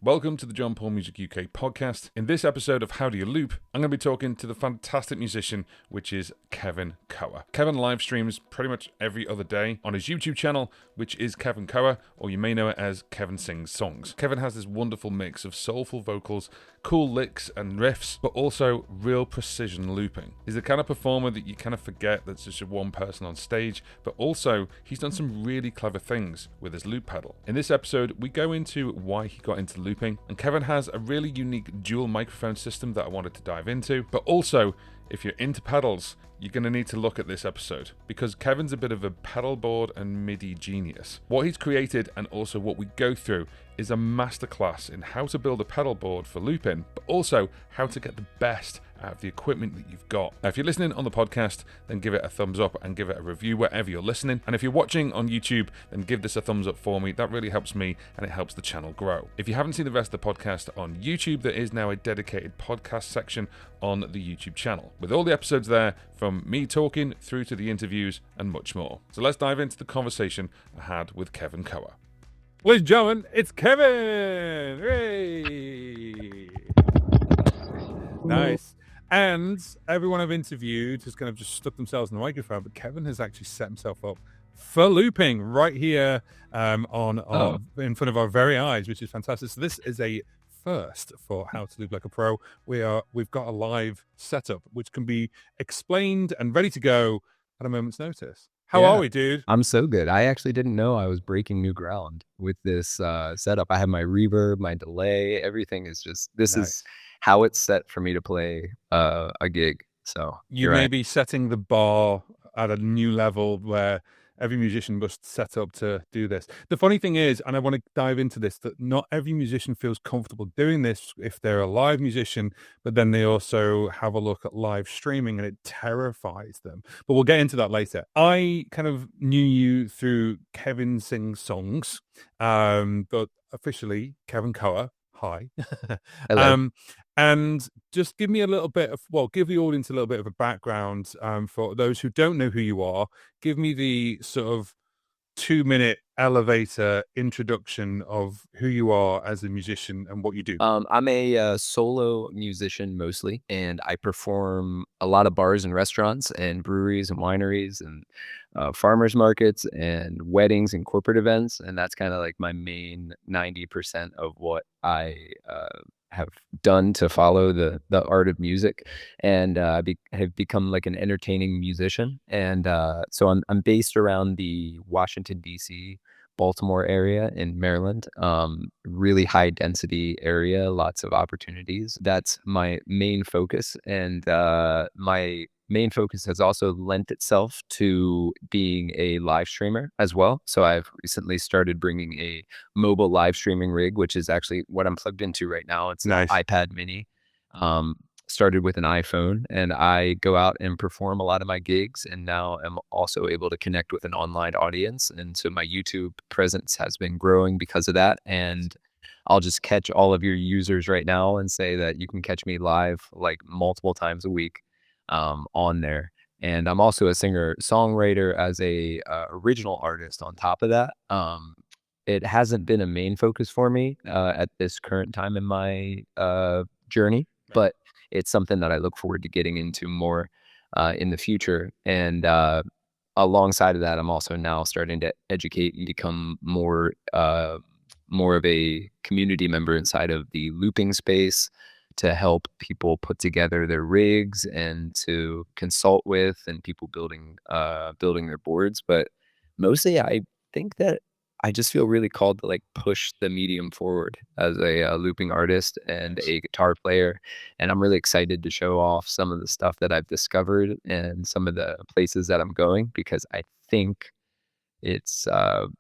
Welcome to the John Paul Music UK podcast. In this episode of How Do You Loop, I'm going to be talking to the fantastic musician, which is Kevin Koa. Kevin live streams pretty much every other day on his YouTube channel, which is Kevin Koa, or you may know it as Kevin Sings Songs. Kevin has this wonderful mix of soulful vocals, cool licks and riffs, but also real precision looping. He's the kind of performer that you kind of forget that's just one person on stage, but also he's done some really clever things with his loop pedal. In this episode, we go into why he got into looping, and Kevin has a really unique dual microphone system that I wanted to dive into, but also, if you're into pedals, you're going to need to look at this episode because Kevin's a bit of a pedalboard and MIDI genius. What he's created and also what we go through is a masterclass in how to build a pedal board for looping, but also how to get the best out of the equipment that you've got. Now, if you're listening on the podcast, then give it a thumbs up and give it a review wherever you're listening. And if you're watching on YouTube, then give this a thumbs up for me. That really helps me and it helps the channel grow. If you haven't seen the rest of the podcast on YouTube, there is now a dedicated podcast section on the YouTube channel with all the episodes there, from me talking through to the interviews and much more. So let's dive into the conversation I had with Kevin Koa. Ladies and gentlemen, it's Kevin! Hooray! Nice. And everyone I've interviewed has kind of just stuck themselves in the microphone, but Kevin has actually set himself up for looping right here in front of our very eyes, which is fantastic. So this is a first for How to Loop Like a Pro. We've got a live setup which can be explained and ready to go at a moment's notice. How are we, dude? I'm so good. I actually didn't know I was breaking new ground with this setup. I have my reverb, my delay, everything is just, this is how it's set for me to play a gig. So you may be setting the bar at a new level where every musician must set up to do this. The funny thing is, and I want to dive into this, that not every musician feels comfortable doing this if they're a live musician, but then they also have a look at live streaming and it terrifies them. But we'll get into that later. I kind of knew you through Kevin Sings Songs, but officially Kevin Koa. Hi. Hello. And just give me a little bit of, give the audience a little bit of a background for those who don't know who you are. Give me the sort of 2-minute elevator introduction of who you are as a musician and what you do. I'm a solo musician mostly, and I perform a lot of bars and restaurants and breweries and wineries and farmers markets and weddings and corporate events. And that's kind of like my main 90% of what I have done to follow the art of music, and have become like an entertaining musician. And so I'm based around the Washington D.C., Baltimore area in Maryland. Really high density area, lots of opportunities. That's my main focus, and my main focus has also lent itself to being a live streamer as well. So I've recently started bringing a mobile live streaming rig, which is actually what I'm plugged into right now. It's nice. an iPad mini. Started with an iPhone, and I go out and perform a lot of my gigs, and now I'm also able to connect with an online audience. And so my YouTube presence has been growing because of that. And I'll just catch all of your users right now and say that you can catch me live like multiple times a week on there. And I'm also a singer songwriter as a original artist on top of that. It hasn't been a main focus for me at this current time in my journey, but it's something that I look forward to getting into more in the future. And alongside of that, I'm also now starting to educate and become more of a community member inside of the looping space, to help people put together their rigs and to consult with and people building their boards. But mostly I think that I just feel really called to like push the medium forward as a looping artist and a guitar player. And I'm really excited to show off some of the stuff that I've discovered and some of the places that I'm going, because I think it's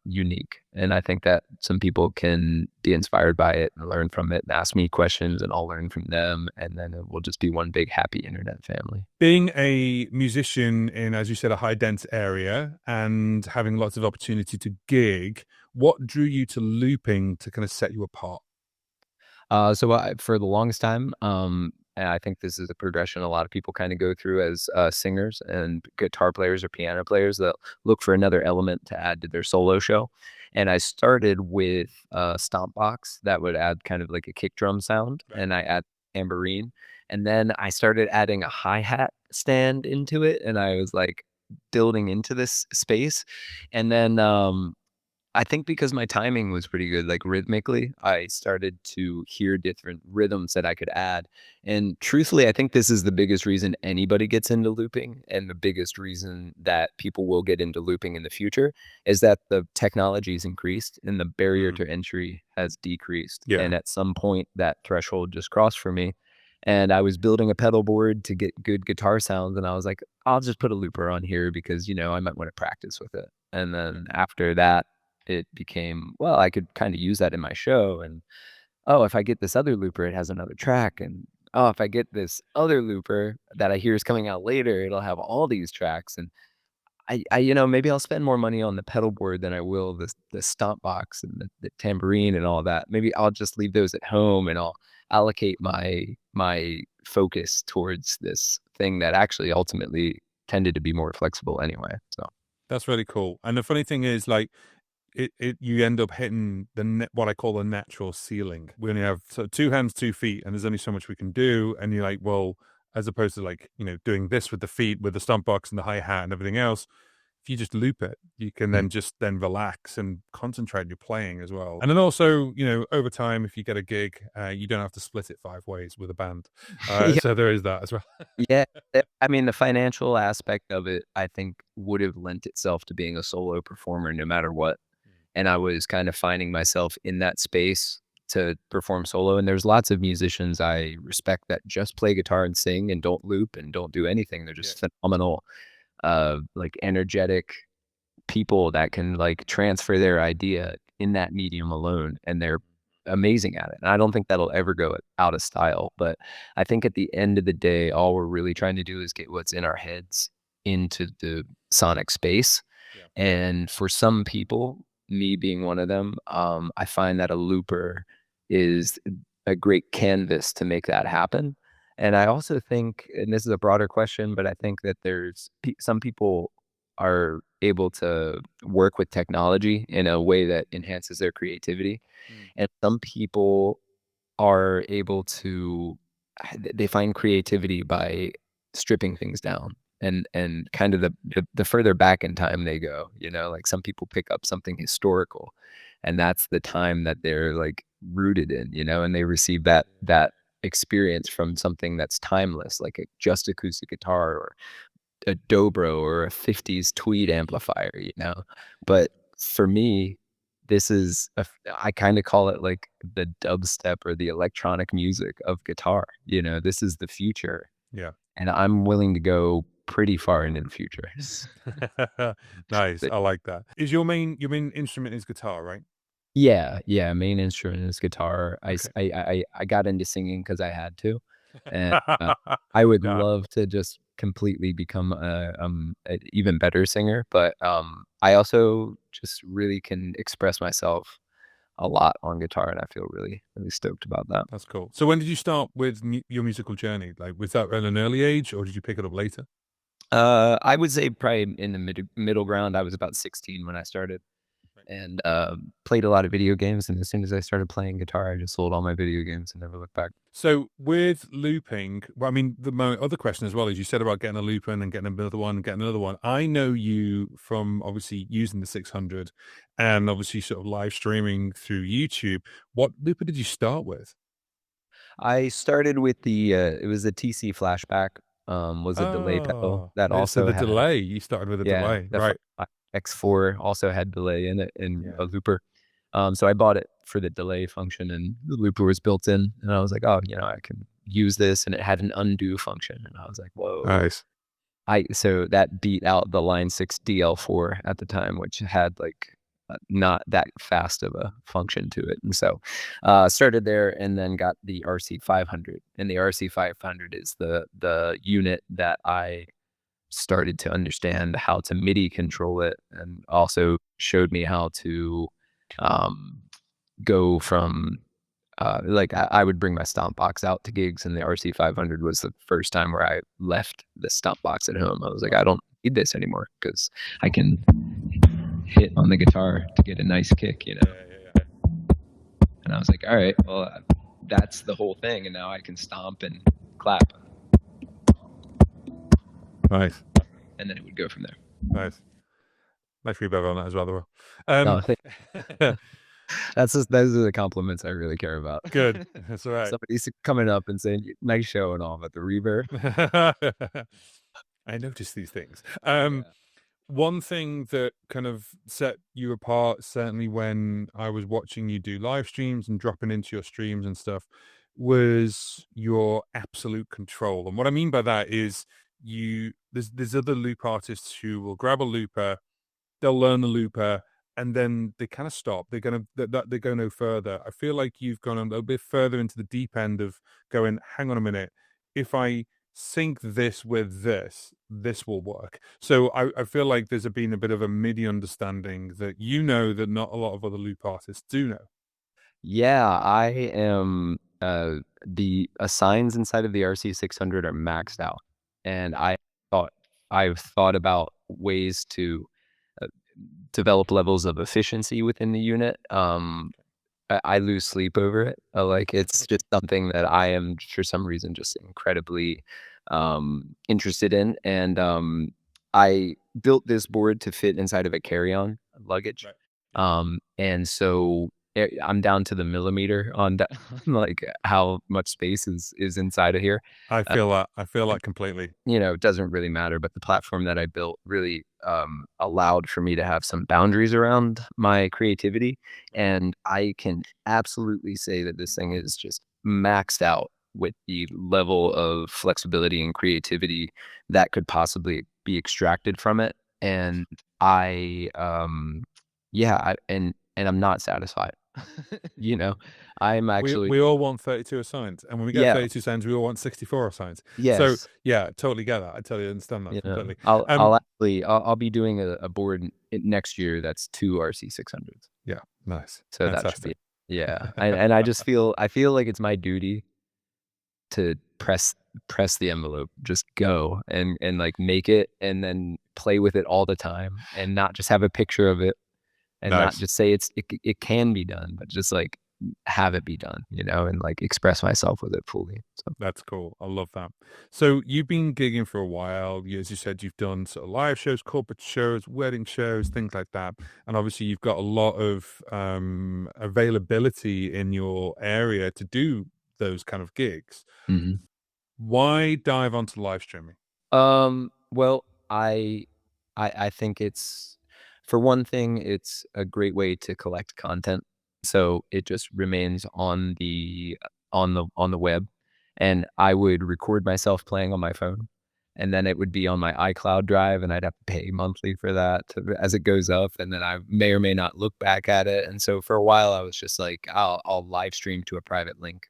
unique. And I think that some people can be inspired by it and learn from it and ask me questions, and I'll learn from them. And then it will just be one big happy internet family. Being a musician in, as you said, a high dense area and having lots of opportunity to gig, what drew you to looping to kind of set you apart? For the longest time, and I think this is a progression a lot of people kind of go through as singers and guitar players or piano players that look for another element to add to their solo show. And I started with a stomp box that would add kind of like a kick drum sound, Right. and I add tambourine. And then I started adding a hi-hat stand into it, and I was like building into this space. And then I think because my timing was pretty good, like rhythmically, I started to hear different rhythms that I could add. And truthfully, I think this is the biggest reason anybody gets into looping, and the biggest reason that people will get into looping in the future is that the technology's increased and the barrier Mm. to entry has decreased. Yeah. And at some point, that threshold just crossed for me. And I was building a pedal board to get good guitar sounds, and I was like, I'll just put a looper on here because, I might want to practice with it. And then after that, it became, well, I could kind of use that in my show. And oh, if I get this other looper, it has another track. And oh, if I get this other looper that I hear is coming out later, it'll have all these tracks. And maybe I'll spend more money on the pedal board than I will the stomp box and the tambourine and all that. Maybe I'll just leave those at home, and I'll allocate my focus towards this thing that actually ultimately tended to be more flexible anyway. So That's really cool. And the funny thing is, like, you end up hitting what I call the natural ceiling. We only have two hands, 2 feet, and there's only so much we can do. And you're like, well, as opposed to like, doing this with the feet, with the stomp box and the hi-hat and everything else, if you just loop it, you can mm. then relax and concentrate on your playing as well. And then also, over time, if you get a gig, you don't have to split it 5 ways with a band. Yeah. So there is that as well. Yeah, I mean, the financial aspect of it, I think, would have lent itself to being a solo performer no matter what, and I was kind of finding myself in that space to perform solo, and there's lots of musicians I respect that just play guitar and sing and don't loop and don't do anything. They're Yeah. just phenomenal, like, energetic people that can, like, transfer their idea in that medium alone, and they're amazing at it, and I don't think that'll ever go out of style, but I think at the end of the day, all we're really trying to do is get what's in our heads into the sonic space, Yeah. and for some people, me being one of them, I find that a looper is a great canvas to make that happen, and I also think, and this is a broader question, but I think that there's some people are able to work with technology in a way that enhances their creativity, Mm. and some people are able to they find creativity by stripping things down, and kind of the further back in time they go, like some people pick up something historical, and that's the time that they're like rooted in, and they receive that experience from something that's timeless, like a just acoustic guitar or a dobro or a '50s Tweed amplifier, But for me, this is I kinda call it like the dubstep or the electronic music of guitar, This is the future, Yeah. and I'm willing to go pretty far into the future. Nice. But I like that. Is your main instrument is guitar, right? yeah, yeah, main instrument is guitar. Okay. I got into singing because I had to, and, I would Yeah. love to just completely become an even better singer, but, I also just really can express myself a lot on guitar, and I feel really, really stoked about that. That's cool. So when did you start with your musical journey? Like, was that at an early age, or did you pick it up later? I would say probably in the middle ground, I was about 16 when I started, and, played a lot of video games, and as soon as I started playing guitar, I just sold all my video games and never looked back. So with looping, well, I mean, my other question as well is you said about getting a looper and then getting another one, and getting another one. I know you from obviously using the 600 and obviously sort of live streaming through YouTube. What looper did you start with? I started with it was a TC Flashback, was a delay pedal Oh, that so also the had, delay, you started with a yeah, delay, the right? X4 also had delay in it and Yeah. a looper. So I bought it for the delay function, and the looper was built in, and I was like, "Oh, I can use this," and it had an undo function, and I was like, "Whoa." Nice. So that beat out the Line 6 DL4 at the time, which had, like, not that fast of a function to it, and so, started there and then got the RC500, and the RC500 is the unit that I started to understand how to MIDI control it, and also showed me how to, um, go from, like, I would bring my stomp box out to gigs, and the RC500 was the first time where I left the stomp box at home. I was like, "I don't need this anymore because I can hit on the guitar to get a nice kick, you know? Yeah. And I was like, all right, well, that's the whole thing. And now I can stomp and clap. Nice. And then it would go from there. Nice. Nice reverb on that as well, though. No, those are the compliments I really care about. Good. That's all right. Somebody's coming up and saying, nice show and all, but the reverb. I notice these things. Yeah. One thing that kind of set you apart, certainly when I was watching you do live streams and dropping into your streams and stuff, was your absolute control. And what I mean by that is there's other loop artists who will grab a looper, they'll learn the looper, and then they kind of stop. They go no further. I feel like you've gone a little bit further into the deep end of going, hang on a minute, if I sync this with this will work. So I feel like there's been a bit of a MIDI understanding that that not a lot of other loop artists do know. Yeah, I am, the assigns inside of the RC600 are maxed out, and I've thought about ways to, uh, develop levels of efficiency within the unit. I lose sleep over it. Like, it's just something that I am, for some reason, just incredibly, interested in, and, I built this board to fit inside of a carry-on luggage. Right. And so, I'm down to the millimeter on like, how much space is inside of here. I Uh, feel that. I feel and that completely. it doesn't really matter, but the platform that I built really, allowed for me to have some boundaries around my creativity, and I can absolutely say that this thing is just maxed out with the level of flexibility and creativity that could possibly be extracted from it, and I, yeah, and I'm not satisfied. You know? I'm actually We all want 32 assigns, and when we get Yeah, 32 assigns, we all want 64 assigns. So yes. yeah, totally get that. I totally understand that You know, completely. I'll be doing a board next year that's 2 RC600s. Yeah, nice, So that should fantastic. be yeah. And I feel like it's my duty to press the envelope, just go and, like, make it and then play with it all the time and not just have a picture of it and not Nice. just say it can be done, but just, like, have it be done, and, like, express myself with it fully, so. That's cool. I love that. So you've been gigging for a while. As you said, you've done sort of live shows, corporate shows, wedding shows, things like that. And obviously, you've got a lot of availability in your area to do those kind of gigs. Mhm. Why dive onto live streaming? Well, I think it's for one thing, it's a great way to collect content. So it just remains on the web. And I would record myself playing on my phone. And then it would be on my iCloud drive, and I'd have to pay monthly for that as it goes up. And then I may or may not look back at it. And so for a while, I was just like, I'll live stream to a private link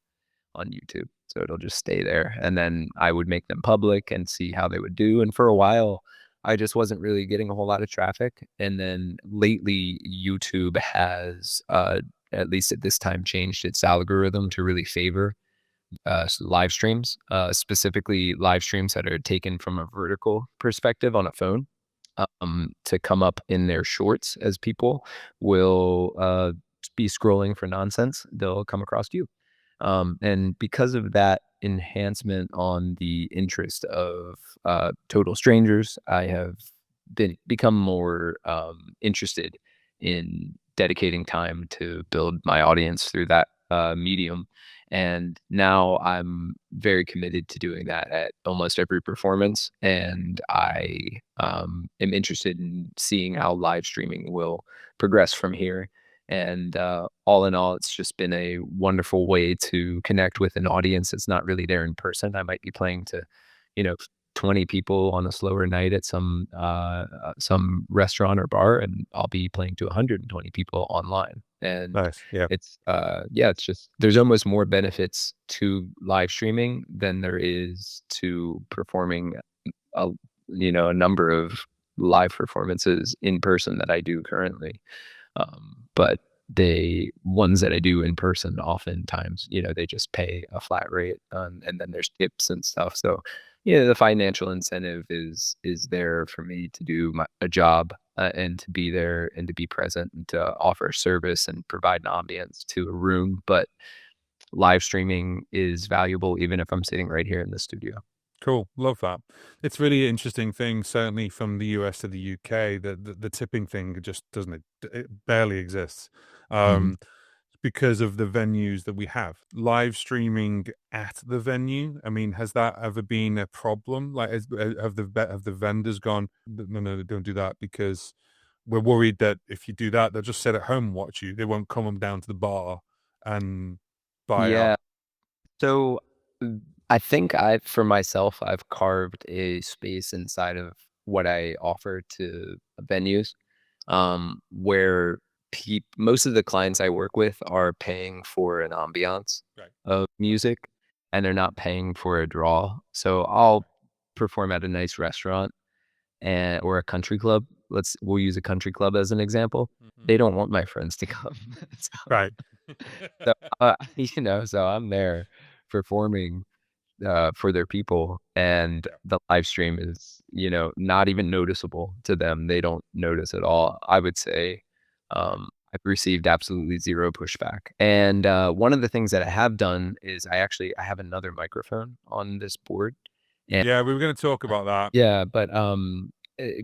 on YouTube. So it'll just stay there. And then I would make them public and see how they would do. And for a while, I just wasn't really getting a whole lot of traffic. And then lately, YouTube has, at least at this time, changed its algorithm to really favor live streams, specifically live streams that are taken from a vertical perspective on a phone, to come up in their shorts as people will be scrolling for nonsense. They'll come across you. And because of that enhancement on the interest of total strangers, I have become more interested in dedicating time to build my audience through that medium. And now I'm very committed to doing that at almost every performance. And I am interested in seeing how live streaming will progress from here. And all in all, it's just been a wonderful way to connect with an audience that's not really there in person. I might be playing to, you know, 20 people on a slower night at some restaurant or bar, and I'll be playing to 120 people online. And Nice. Yeah. yeah, it's just there's almost more benefits to live streaming than there is to performing a a number of live performances in person that I do currently. But the ones that I do in person, oftentimes, they just pay a flat rate, and then there's tips and stuff. So, the financial incentive is there for me to do a job and to be there and to be present and to offer service and provide an ambience to a room. But live streaming is valuable even if I'm sitting right here in the studio. Cool. Love that. It's really interesting thing, certainly from the US to the UK, that the tipping thing just doesn't, it barely exists. Mhm. Um, because of the venues that we have. Live streaming at the venue, I mean, has that ever been a problem? Like, have the vendors gone, no, no, don't do that because we're worried that if you do that, they'll just sit at home and watch you. They won't come down to the bar and buy Yeah. out. So, I think for myself, I've carved a space inside of what I offer to venues, where most of the clients I work with are paying for an ambiance Right. of music, and they're not paying for a draw. So I'll perform at a nice restaurant or a country club. We'll use a country club as an example. Mhm. They don't want my friends to come. So Right. so, so I'm there performing, for their people, and Yeah. the live stream is, not even noticeable to them. They don't notice at all. I would say, I've received absolutely 0 pushback. And, one of the things that I have done is I have another microphone on this board, and Yeah, we were going to talk about that. yeah, but,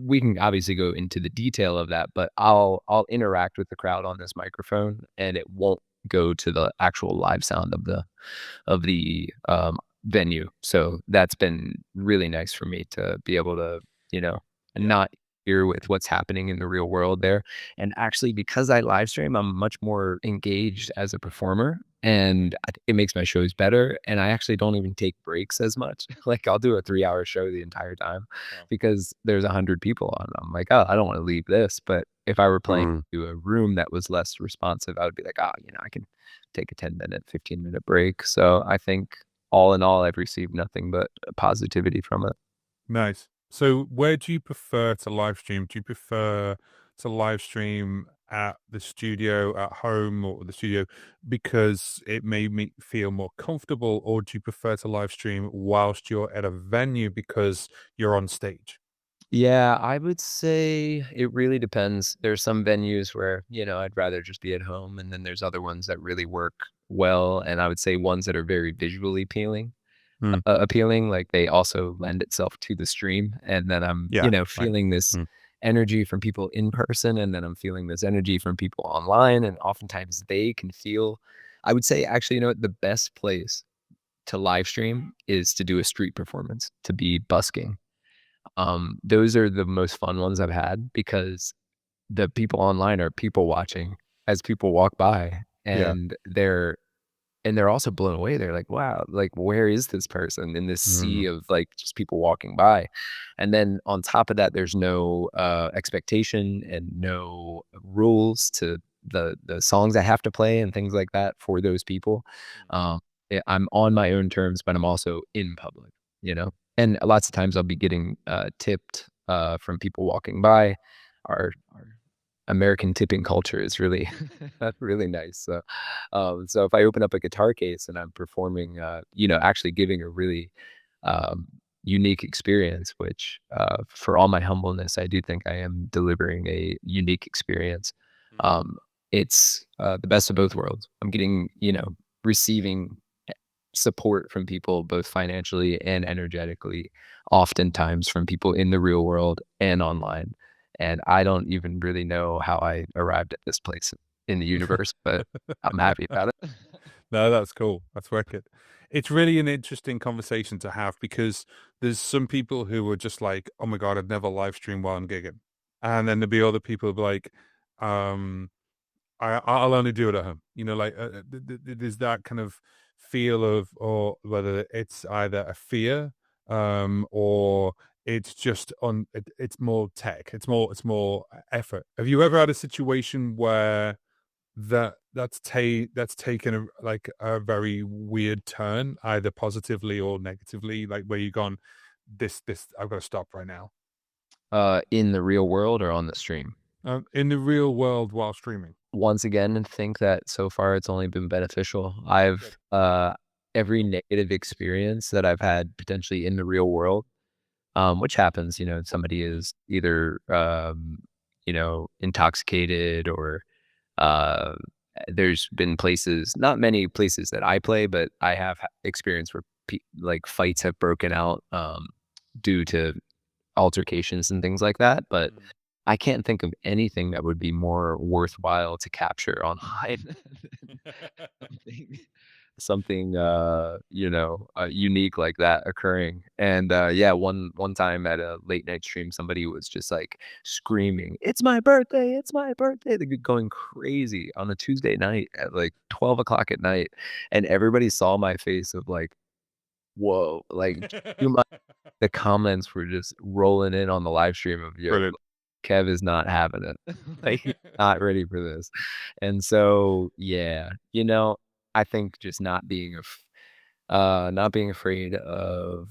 we can obviously go into the detail of that, but I'll interact with the crowd on this microphone, and it won't go to the actual live sound of the, venue. So that's been really nice for me to be able to, you know, Yeah. not hear with what's happening in the real world there. And actually, because I live stream, I'm much more engaged as a performer, and I think it makes my shows better. And I actually don't even take breaks as much. Like I'll do a 3-hour show the entire time Wow. because there's 100 people on. I'm like, oh, I don't want to leave this. But if I were playing Mm. to a room that was less responsive, I would be like, oh, I can take a 10-minute, 15-minute break. So I think all in all, I've received nothing but positivity from it. Nice. So, where do you prefer to live stream? Do you prefer to live stream at the studio, at home, or the studio because it made me feel more comfortable, or do you prefer to live stream whilst you're at a venue because you're on stage? Yeah, I would say it really depends. There's some venues where, I'd rather just be at home, and then there's other ones that really work well, and I would say ones that are very visually Mm. appealing, like they also lend itself to the stream, and then I'm, Yeah, right. feeling this Mm. energy from people in person, and then I'm feeling this energy from people online, and oftentimes they can feel. I would say actually, what, the best place to live stream is to do a street performance, to be busking. Those are the most fun ones I've had because the people online are people watching as people walk by, Yeah. and they're also blown away. They're like, "Wow, like, where is this person in this sea Mm. of, like, just people walking by?" And then on top of that, there's no, expectation and no rules to the songs I have to play and things like that for those people. Um, I'm on my own terms, but I'm also in public, you know? And lots of times I'll be getting, tipped, from people walking by. Our American tipping culture is really really nice. So if I open up a guitar case and I'm performing, actually giving a really um, unique experience, which for all my humbleness, I do think I am delivering a unique experience. Mhm. Um, it's the best of both worlds. I'm getting, receiving support from people both financially and energetically, oftentimes from people in the real world and online. And I don't even really know how I arrived at this place in the universe, but I'm happy about it. No, that's cool. That's wicked. It's really an interesting conversation to have because there's some people who are just like, "Oh my God, I'd never live stream while I'm gigging," and then there'll be other people who be like, um, I'll only do it at home." Like there's that kind of feel of, or whether it's either a fear, or it's just it's more tech. It's more effort. Have you ever had a situation where that's taken a very weird turn, either positively or negatively, like where you've gone, this I've got to stop right now, In the real world or on the stream? in the real world while streaming? Once again, and think that so far it's only been beneficial. Good. Every negative experience that I've had potentially in the real world, which happens, somebody is either, intoxicated or uh, there's been places, not many places that I play, but I have experience where like fights have broken out due to altercations and things like that. But Mm. I can't think of anything that would be more worthwhile to capture online than something unique like that occurring. And yeah, one time at a late night stream, somebody was just like screaming, "It's my birthday, it's my birthday." They're going crazy on a Tuesday night at like 12 o'clock at night. And everybody saw my face of like, whoa, like too much. The comments were just rolling in on the live stream of, yo, Brilliant. Kev is not having it. Like, he's not ready for this. And so, yeah, I think just not being afraid of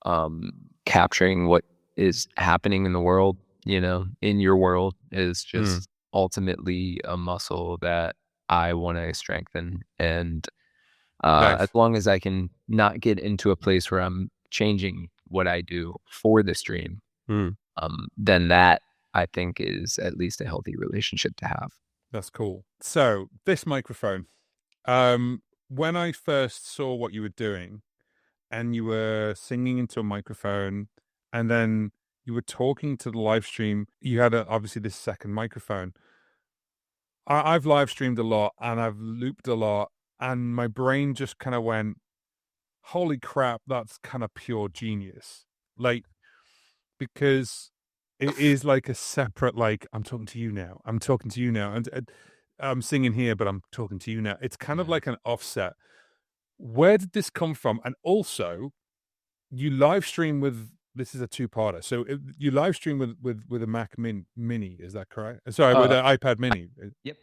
um capturing what is happening in the world, in your world is Mm. just ultimately a muscle that I want to strengthen. And as Nice. long as I can not get into a place where I'm changing what I do for the stream, Mm. then that I think is at least a healthy relationship to have. That's cool. So this microphone, when I first saw what you were doing, and you were singing into a microphone, and then you were talking to the live stream, you had obviously this second microphone. I've live streamed a lot and I've looped a lot, and my brain just kind of went, "Holy crap, that's kind of pure genius!" Like, because it is like a separate, like, I'm talking to you now, I'm talking to you now, and I'm singing here, but I'm talking to you now. It's kind of Yeah. like an offset. Where did this come from? And also, you live stream with, this is a two-parter. So you live stream with a Mini, is that correct? Sorry, with Uh, an iPad Mini. yep.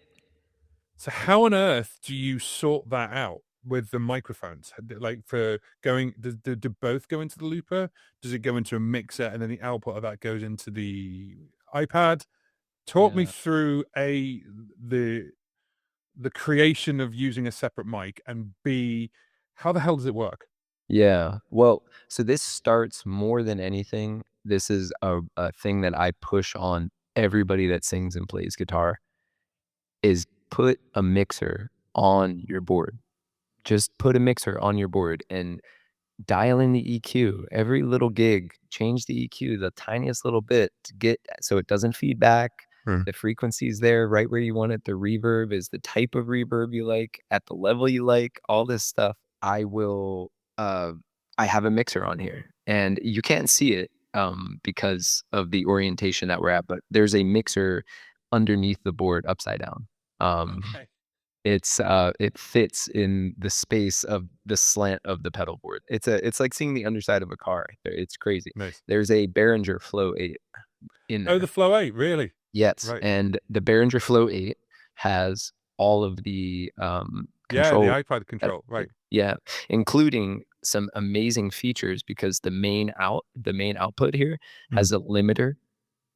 So how on earth do you sort that out with the microphones? Like, for going, do both go into the looper? Does it go into a mixer and then the output of that goes into the iPad? Talk me Yeah. through the the creation of using a separate mic, and B, how the hell does it work? Yeah. Well, so this starts more than anything. This is a thing that I push on everybody that sings and plays guitar is put a mixer on your board. Just put a mixer on your board and dial in the EQ. Every little gig, change the EQ the tiniest little bit to get so it doesn't feed back. Hmm. The frequency is there right where you want it. The reverb is the type of reverb you like at the level you like. All this stuff. Uh I have a mixer on here and you can't see it because of the orientation that we're at, but there's a mixer underneath the board upside down. Um Okay. it fits in the space of the slant of the pedal board. It's like seeing the underside of a car. It's crazy. Nice. There's a Behringer Flow 8 in Oh, the there. Flow 8, really? Yes, Right. and the Behringer Flow 8 has all of the Yeah, the control iPad control, right. yeah, including some amazing features because the main output here Mm. has a limiter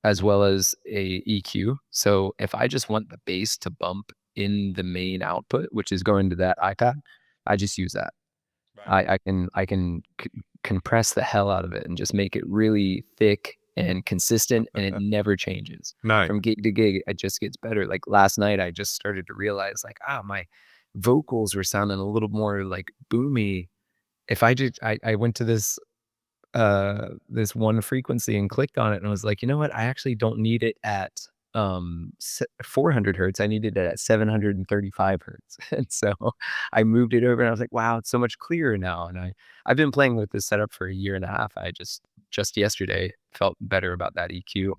as well as a EQ. So if I just want the bass to bump in the main output, which is going to that iPad, I just use that. Right. I can compress the hell out of it and just make it really thick and consistent, and it never changes Nice. from gig to gig. It just gets better. Like last night, I just started to realize like, my vocals were sounding a little more like boomy. If I just I went to this one frequency and clicked on it and was like, "You know what? I actually don't need it at 400 hertz. I needed it at 735 hertz." And so I moved it over and I was like, "Wow, it's so much clearer now." And I've been playing with this setup for a year and a half. I just yesterday felt better about that EQ.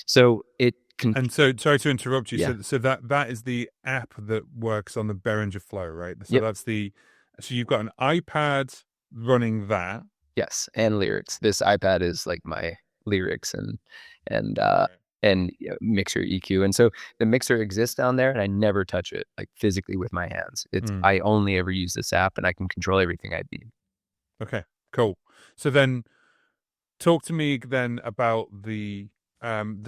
So it can And so, sorry to interrupt you. yeah. So that is the app that works on the Behringer Flow, right? So Yep. that's so you've got an iPad running that. Yes, and lyrics. This iPad is like my lyrics and uh Okay. and mixer EQ. And so the mixer exists down there and I never touch it like physically with my hands. Mm. I only ever use this app and I can control everything I need. Okay, cool. So then talk to me then about the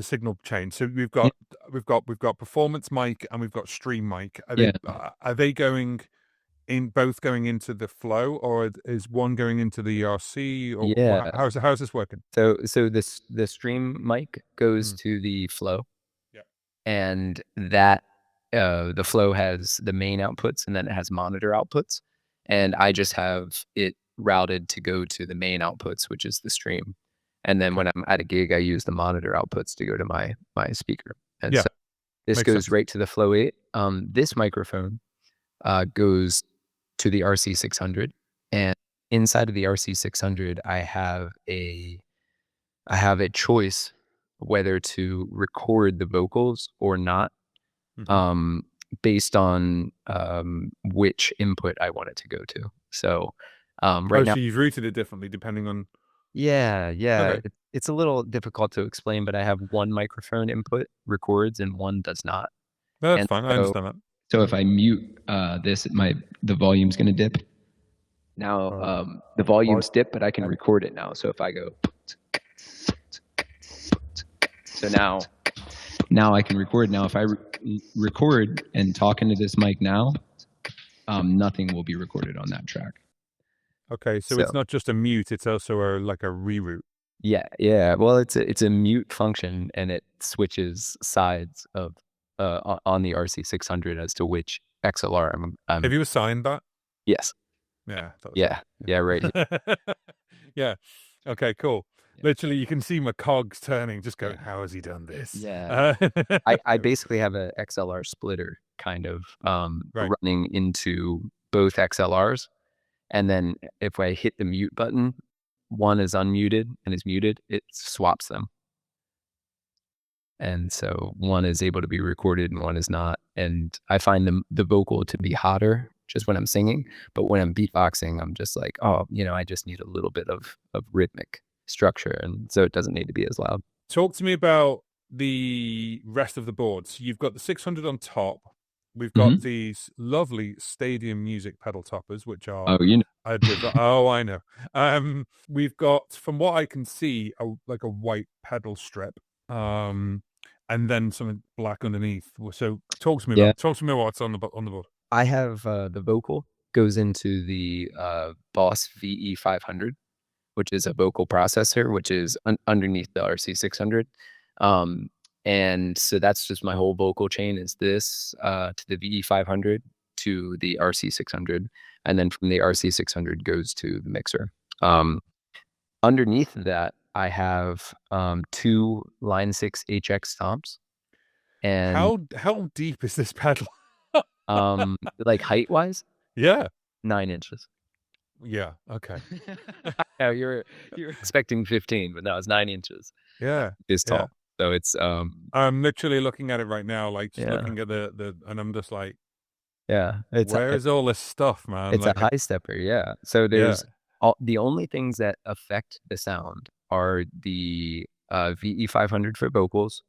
signal chain. So Yeah. we've got performance mic and we've got stream mic. Yeah. Are they going in, both going into the Flow, or is one going into the ERC, or Yeah. how's this working? So the stream mic goes Mm. to the flow. Yeah. and that the flow has the main outputs and then it has monitor outputs, and I just have it routed to go to the main outputs, which is the stream. And then when Okay. I'm at a gig, I use the monitor outputs to go to my speaker. And Yeah, so this makes goes sense. right to the Flow 8. This microphone goes to the RC600, and inside of the RC600, I have a choice whether to record the vocals or not, Hmm. um, based on which input I want it to go to. So right Oh, now, so you've routed it differently depending on. yeah, Okay, it's a little difficult to explain, but I have one microphone input records and one does not. no, that's And fine. I so, understand that. so if I mute this, the volume's going to dip. Now Oh, the volume's dip, but I can record it now. So if I go, so now I can record. Now if I record and talk into this mic now, nothing will be recorded on that track. okay. So So it's not just a mute; it's also like a reroute. yeah. Well, it's a mute function, and it switches sides of on the RC600 as to which XLR Have I'm you assigned that? yes, Yeah, I thought so. yeah, right here. Yeah. Yeah. Okay, cool. Yeah. Literally, you can see my cogs turning. Just going, Yeah. how has he done this? Yeah. I basically have a XLR splitter kind of Right. running into both XLRs. And then if I hit the mute button, one is unmuted and is muted, it swaps them. And so one is able to be recorded and one is not. And I find the vocal to be hotter just when I'm singing. But when I'm beatboxing, I'm just like, oh, I just need a little bit of rhythmic structure. And so it doesn't need to be as loud. Talk to me about the rest of the board. So you've got the 600 on top. We've got Hmm. these lovely stadium music pedal toppers, which are Oh, you know. oh, I know. We've got, from what I can see, like a white pedal strip, and then something black underneath. So Yeah. talk to me about what's on the board. I have the vocal goes into the Boss VE500, which is a vocal processor, which is underneath the RC600. Um, and so that's just my whole vocal chain is this to the VE500 to the RC600. And then from the RC600 goes to the mixer. Underneath that, I have two Line 6 HX stomps. And How deep is this pedal? like height wise, Yeah. 9 inches. Yeah. Okay. Yeah, you're expecting 15, but no, it's 9 inches. Yeah. It's Yeah. tall. So it's I'm literally looking at it right now, like just yeah. looking at the, and I'm just like, Yeah. where is all this stuff, man? It's a Like, high stepper, yeah. So yeah. there's the only things that affect the sound are the VE500 for vocals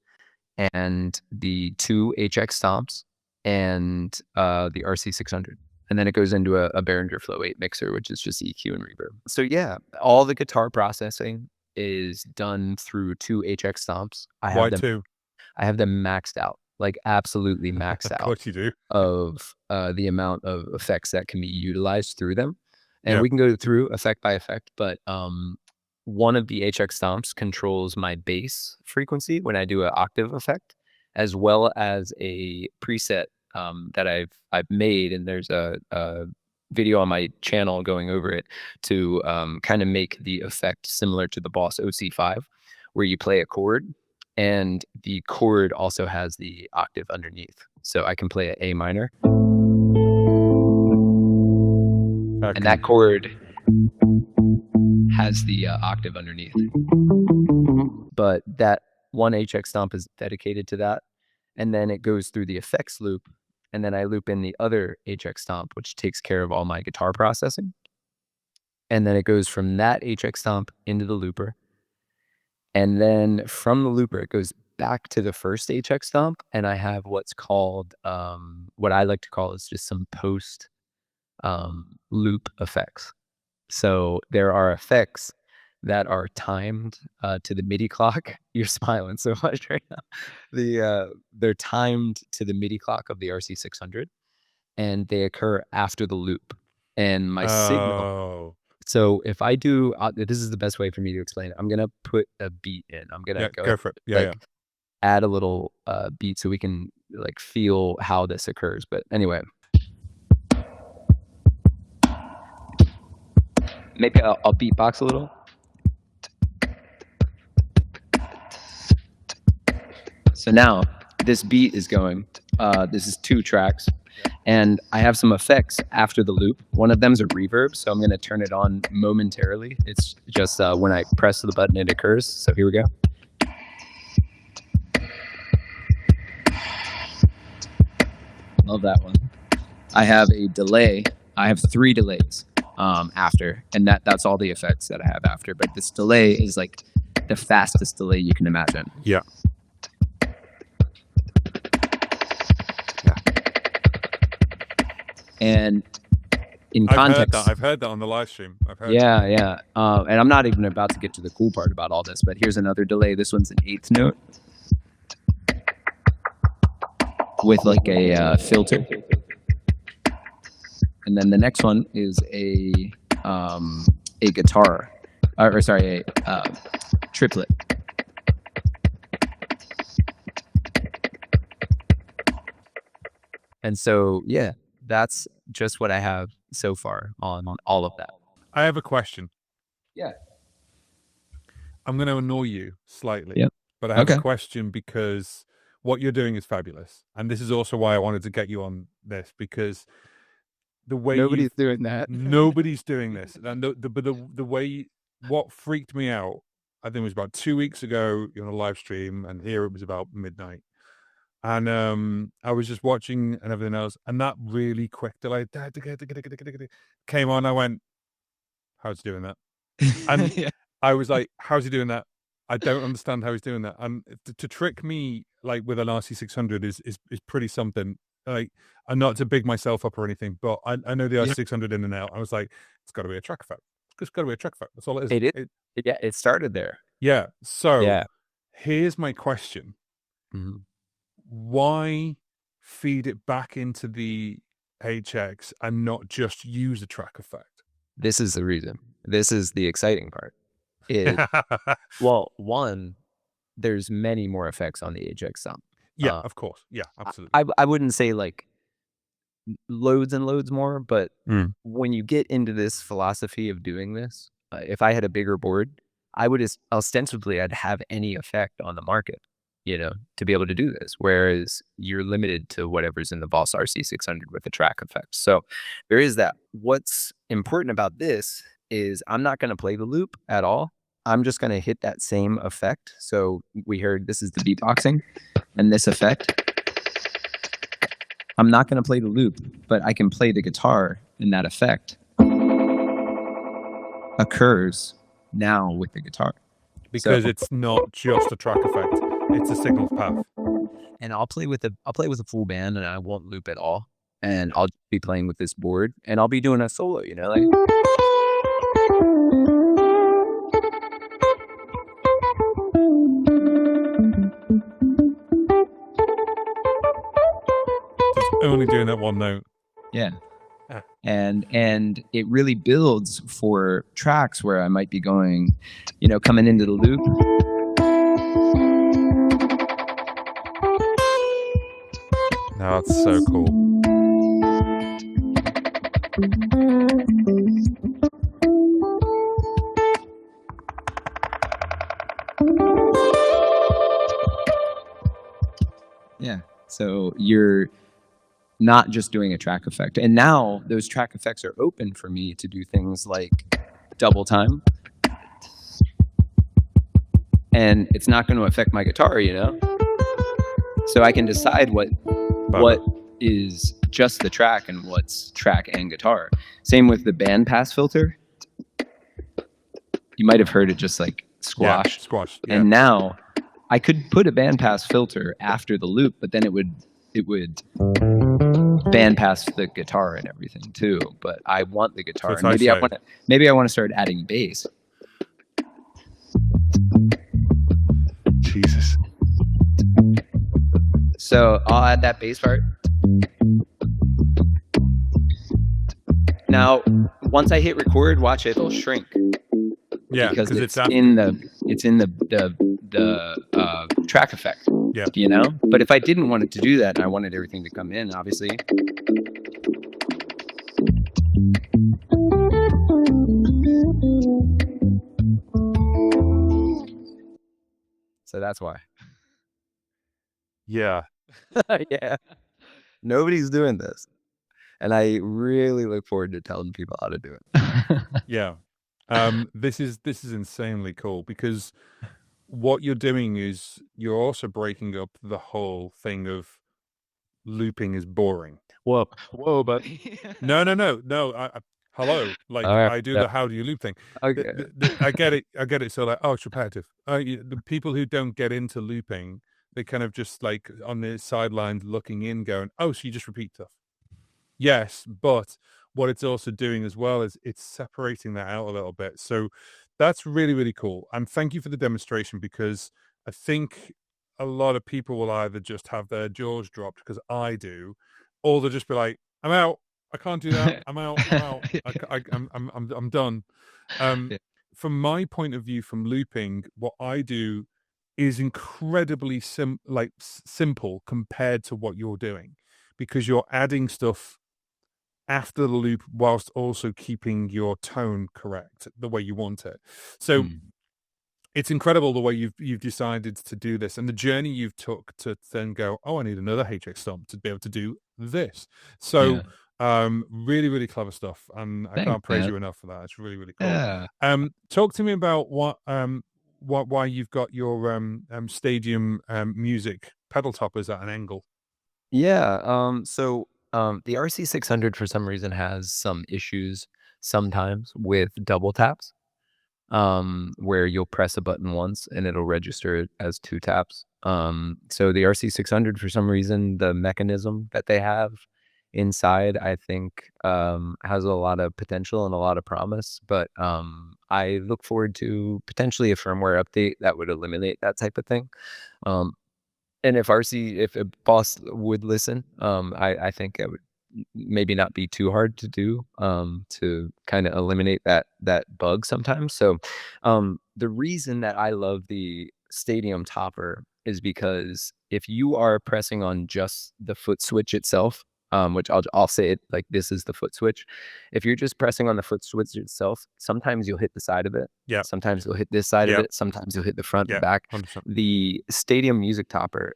and the two HX stomps and the RC600. And then it goes into a Behringer Flow 8 mixer, which is just EQ and reverb. So yeah, all the guitar processing is done through two HX stomps. Why two? I have them maxed out, like absolutely maxed Of out course you do. of the amount of effects that can be utilized through them. And Yeah. we can go through effect by effect, but one of the HX stomps controls my bass frequency when I do an octave effect, as well as a preset that I've made, and there's a video on my channel going over it to kind of make the effect similar to the Boss OC5, where you play a chord and the chord also has the octave underneath. So I can play an A minor, and that chord has the octave underneath. But that one HX stomp is dedicated to that. And then it goes through the effects loop. And then I loop in the other HX stomp, which takes care of all my guitar processing. And then it goes from that HX stomp into the looper. And then from the looper, it goes back to the first HX stomp. And I have what's called, what I like to call is just some post loop effects. So there are effects that are timed to the MIDI clock. You're smiling so much right now. They're timed to the MIDI clock of the RC600, and they occur after the loop. And my signal. Oh. So if I do, this is the best way for me to explain it. I'm gonna put a beat in. I'm gonna Yeah, go go for it. Yeah, yeah. like add a little beat so we can like feel how this occurs. But anyway, maybe I'll beatbox a little. So now this beat is going. This is 2 tracks, and I have some effects after the loop. One of them is a reverb, so I'm going to turn it on momentarily. It's just when I press the button, it occurs. So here we go. Love that one. I have a delay. I have 3 delays after, and that's all the effects that I have after. But this delay is like the fastest delay you can imagine. Yeah. And in context, I've heard that on the live stream. Yeah. And I'm not even about to get to the cool part about all this, but here's another delay. This one's an 8th note with like a filter. And then the next one is a guitar, or sorry, a triplet. And so, yeah, that's just what I have so far on all of that. I have a question. Yeah. I'm going to annoy you slightly, Yep. but I have a question because what you're doing is fabulous. And this is also why I wanted to get you on this, because the way nobody's doing that. Nobody's doing this. And the way, what freaked me out, I think it was about 2 weeks ago, you're on a live stream, and here it was about midnight. And I was just watching and everything else, and that really quick delay came on. I went, how's he doing that? And Yeah. I was like, how's he doing that? I don't understand how he's doing that. And to trick me like with an RC600 is pretty something. Like, and not to big myself up or anything, but I know the RC600 in and out. I was like, it's got to be a track effect. It's got to be a track effect. That's all it is. It started there. Yeah. So here's my question. Mm-hmm. Why feed it back into the HX and not just use a track effect? This is the reason. This is the exciting part. Well, one, there's many more effects on the HX sound. Yeah, of course. Yeah, absolutely. I wouldn't say like loads and loads more, but when you get into this philosophy of doing this, if I had a bigger board, I would ostensibly I'd have any effect on the market, to be able to do this. Whereas you're limited to whatever's in the Boss RC600 with the track effect. So there is that. What's important about this is I'm not going to play the loop at all. I'm just going to hit that same effect. So we heard this is the beatboxing and this effect. I'm not going to play the loop, but I can play the guitar, and that effect occurs now with the guitar. Because it's not just a track effect. It's a signal path. And I'll play with a full band, and I won't loop at all. And I'll be playing with this board, and I'll be doing a solo, like. Just only doing that one note. Yeah. And it really builds for tracks where I might be going, coming into the loop. No, it's so cool. Yeah. So you're not just doing a track effect. And now those track effects are open for me to do things like double time. And it's not going to affect my guitar, So I can decide what is just the track and what's track and guitar. Same with the bandpass filter. You might have heard it just like squashed. Yeah, squashed. Yeah. And now I could put a bandpass filter after the loop, but then it would bandpass the guitar and everything too. But I want the guitar. So maybe I want to start adding bass. Jesus. So I'll add that bass part. Now, once I hit record, watch it'll shrink. Yeah, because it's in the track effect. Yeah. you know? But if I didn't want it to do that and I wanted everything to come in, obviously. So that's why. Yeah. Yeah. Nobody's doing this. And I really look forward to telling people how to do it. Yeah. This is insanely cool because what you're doing is you're also breaking up the whole thing of looping is boring. Whoa, buddy. No. Hello, like All right. I do Yeah. the how do you loop thing. Okay. I get it. I get it. So like, oh, it's repetitive. The people who don't get into looping, they kind of just like on the sidelines looking in, going, oh, so you just repeat stuff. Yes, but what it's also doing as well is it's separating that out a little bit. So that's really, really cool. And thank you for the demonstration because I think a lot of people will either just have their jaws dropped because I do, or they'll just be like, "I'm out. I can't do that. I'm out. I'm out. I'm done." Um, Yeah. from my point of view, from looping, what I do is incredibly simple compared to what you're doing because you're adding stuff after the loop whilst also keeping your tone correct the way you want it. So it's incredible the way you've decided to do this and the journey you've took to then go, oh, I need another HX stomp to be able to do this. Yeah. So really, really clever stuff. And I Thanks, can't praise man. you enough for that. It's really, really cool. Yeah. Talk to me about why you've got your stadium music pedal toppers at an angle. Yeah. The RC600 for some reason has some issues sometimes with double taps, where you'll press a button once and it'll register it as 2 taps. So the RC600 for some reason, the mechanism that they have inside, I think, has a lot of potential and a lot of promise. But I look forward to potentially a firmware update that would eliminate that type of thing. Um, and if a boss would listen, I think it would maybe not be too hard to do, to kinda eliminate that bug sometimes. So, the reason that I love the Stadium Topper is because if you are pressing on just the foot switch itself, which I'll say it like this is the foot switch. If you're just pressing on the foot switch itself, sometimes you'll hit the side of it, Yeah. sometimes you'll hit this side of Yeah. it, sometimes you'll hit the front and Yeah. back. 100%. The Stadium Music Topper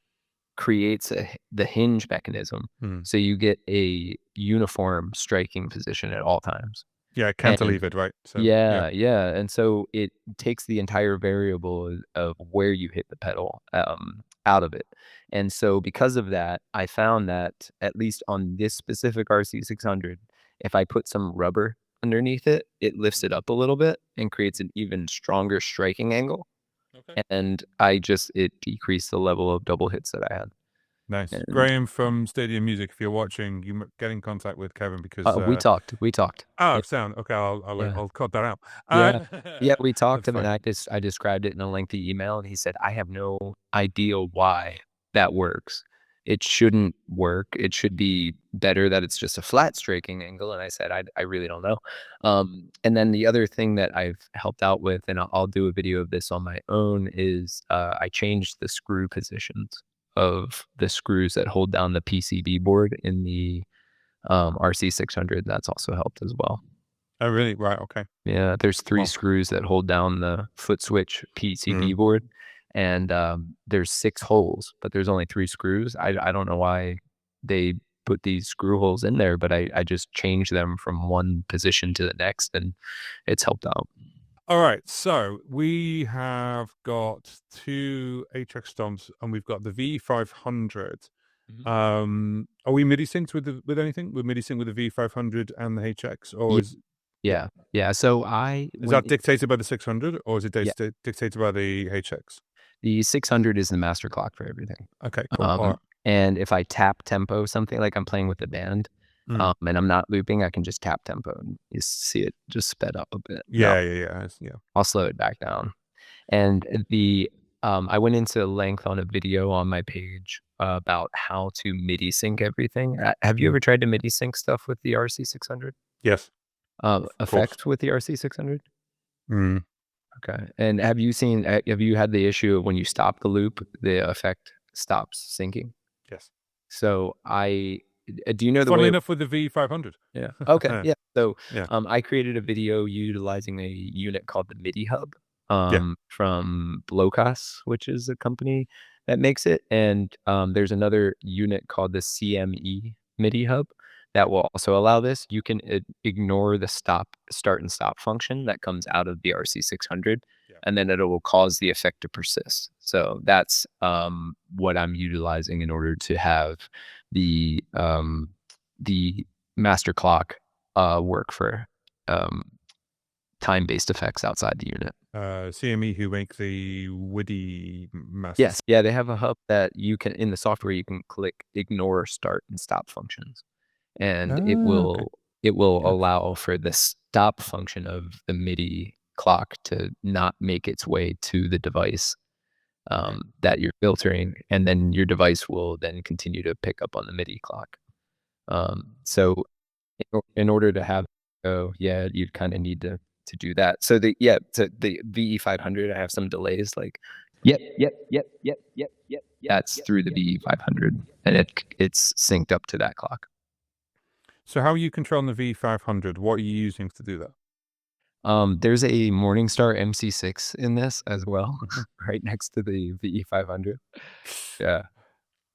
creates the hinge mechanism, Hmm. so you get a uniform striking position at all times. Yeah, And cantilevered, right? So yeah. yeah, and so it takes the entire variable of where you hit the pedal, out of it. And so because of that, I found that at least on this specific RC600, if I put some rubber underneath it, it lifts it up a little bit and creates an even stronger striking angle. Okay. And it decreased the level of double hits that I had. Nice. And Graham from Stadium Music, if you're watching, get in contact with Kevin because we talked. oh, Yeah, sound. Okay, yeah. I'll cut that out. Yeah. Yeah, we talked That's and fine. I described it in a lengthy email, and he said, "I have no idea why that works. It shouldn't work. It should be better that it's just a flat striking angle." And I said, I really don't know." And then the other thing that I've helped out with, and I'll do a video of this on my own, is, I changed the screw positions of the screws that hold down the PCB board in the, RC600. That's also helped as well. Oh, really? Right. Okay. Yeah, there's 3 Well. screws that hold down the foot switch Mm. PCB board, and, there's 6 holes, but there's only 3 screws. I don't know why they put these screw holes in there, but I just changed them from one position to the next, and it's helped out. All right. So we have got 2 HX stomps, and we've got the V500. Mhm. Are we MIDI synced with anything? We're MIDI synced with the V500 and the HX, or Ye is yeah? yeah, so I Is went that dictated by the 600, or is it yeah, dictated by the HX? the 600 is the master clock for everything. Okay, cool. All right. And if I tap tempo something, like I'm playing with the band, Mm. and I'm not looping, I can just tap tempo and you see it just sped up a bit. No, Yeah. I'll slow it back down. And I went into length on a video on my page about how to MIDI sync everything. Have you ever tried to MIDI sync stuff with the RC600? Yes, of course. Effects with the RC600? Mm. Okay. And have you had the issue of when you stop the loop, the effect stops syncing. Yes. So do you know the Funnily way? enough, with the V500. Yeah. Okay. Yeah. So, Yeah. I created a video utilizing a unit called the MIDI Hub, Yeah. from Blocos, which is a company that makes it, and there's another unit called the CME MIDI Hub that will also allow this. You can ignore the start and stop function that comes out of the RC600, Yeah. and then it will cause the effect to persist. So that's what I'm utilizing in order to have the master clock work for um, time-based effects outside the unit. CME, who make the Woody master. Yes, yeah, they have a hub that you can in the software you can click ignore start and stop functions, and it Okay. will Yeah. allow for the stop function of the MIDI clock to not make its way to the device Right. that you're filtering, and then your device will then continue to pick up on the MIDI clock. So in order to have, oh yeah, you'd kind of need to do that. So the VE500, I have some delays like, yep. That's through the VE500, and it's synced up to that clock. So how are you controlling the V500? What are you using to do that? There's a Morningstar MC6 in this as well, right next to the VE500. Yeah.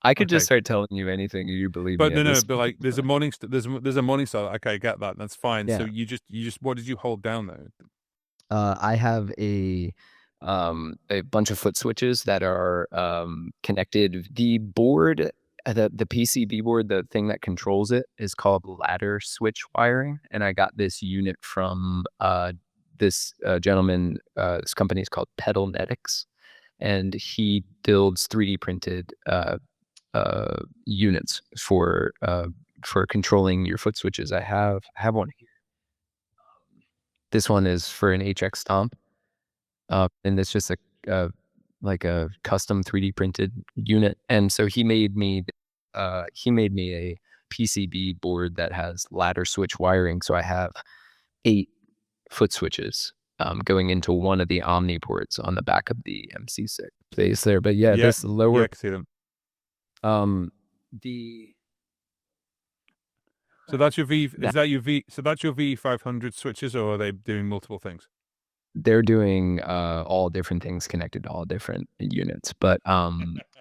I could just Okay. start telling you anything, you believe me But at no, this but like there's a morning there's a morning star. Okay, I get that. That's fine. So Yeah. you just what did you hold down though? I have a bunch of foot switches that are connected. The board, the PCB board, the thing that controls it is called ladder switch wiring, and I got this unit from this gentleman. This company is called Pedalnetics, and he builds 3D printed units for controlling your foot switches. I have one here. This one is for an HX Stomp. And it's just a like a custom 3D printed unit. And so he made me a PCB board that has ladder switch wiring. So I have 8 foot switches going into one of the Omni ports on the back of the MC6 base there. But yeah, Yeah, this yeah, lower I can see them. the So that's your V. Is that that your V? So that's your V500 switches, or are they doing multiple things? they're doing all different things connected to all different units. But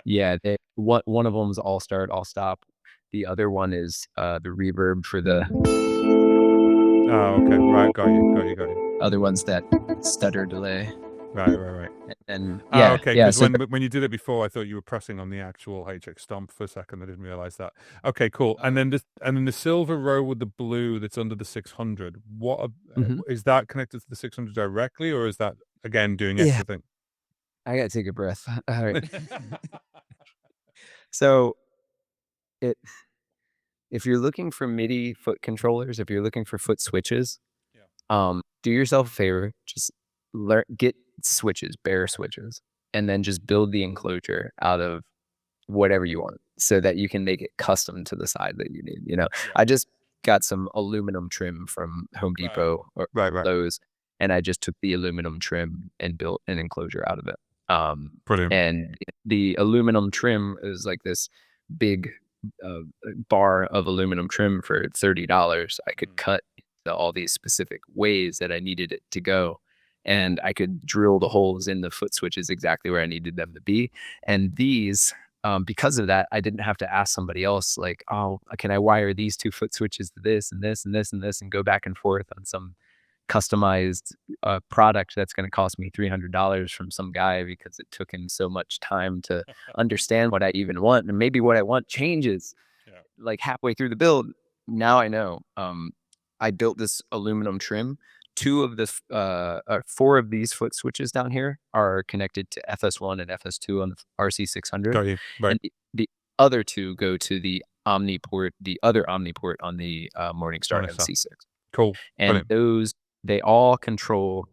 yeah, one of them is all start, all stop. The other one is the reverb for the Oh, okay. Right, got you. other ones that stutter delay. Right. And Oh, yeah, okay. yeah. Because So when you did it before, I thought you were pressing on the actual HX Stomp for a second. I didn't realize that. Okay, cool. And then the silver row with the blue that's under the 600. mhm. Is that connected to the 600 directly, or is that again doing Yeah, extra thing? I gotta take a breath. All right. So it if you're looking for MIDI foot controllers, if you're looking for foot switches, Yeah. do yourself a favor, just get switches, bare switches, and then just build the enclosure out of whatever you want so that you can make it custom to the side that you need. Yeah. I just got some aluminum trim from Home Right. Depot or Right. Lowe's, and I just took the aluminum trim and built an enclosure out of it. Brilliant. And the aluminum trim is like this big uh, bar of aluminum trim for $30. I could cut into all these specific ways that I needed it to go. And I could drill the holes in the foot switches exactly where I needed them to be. And these, because of that, I didn't have to ask somebody else, like, oh, can I wire these 2 foot switches to this and this and this and this and go back and forth on some customized product that's going to cost me $300 from some guy because it took him so much time to understand what I even want. And maybe what I want changes Yeah. like halfway through the build. Now I know. I built this aluminum trim. 4 of these foot switches down here are connected to FS1 and FS2 on the RC600. Got you. Right. And the other 2 go to the Omni port, the other Omni port on the Morningstar Morning star. MC6. Cool. And Brilliant. they all control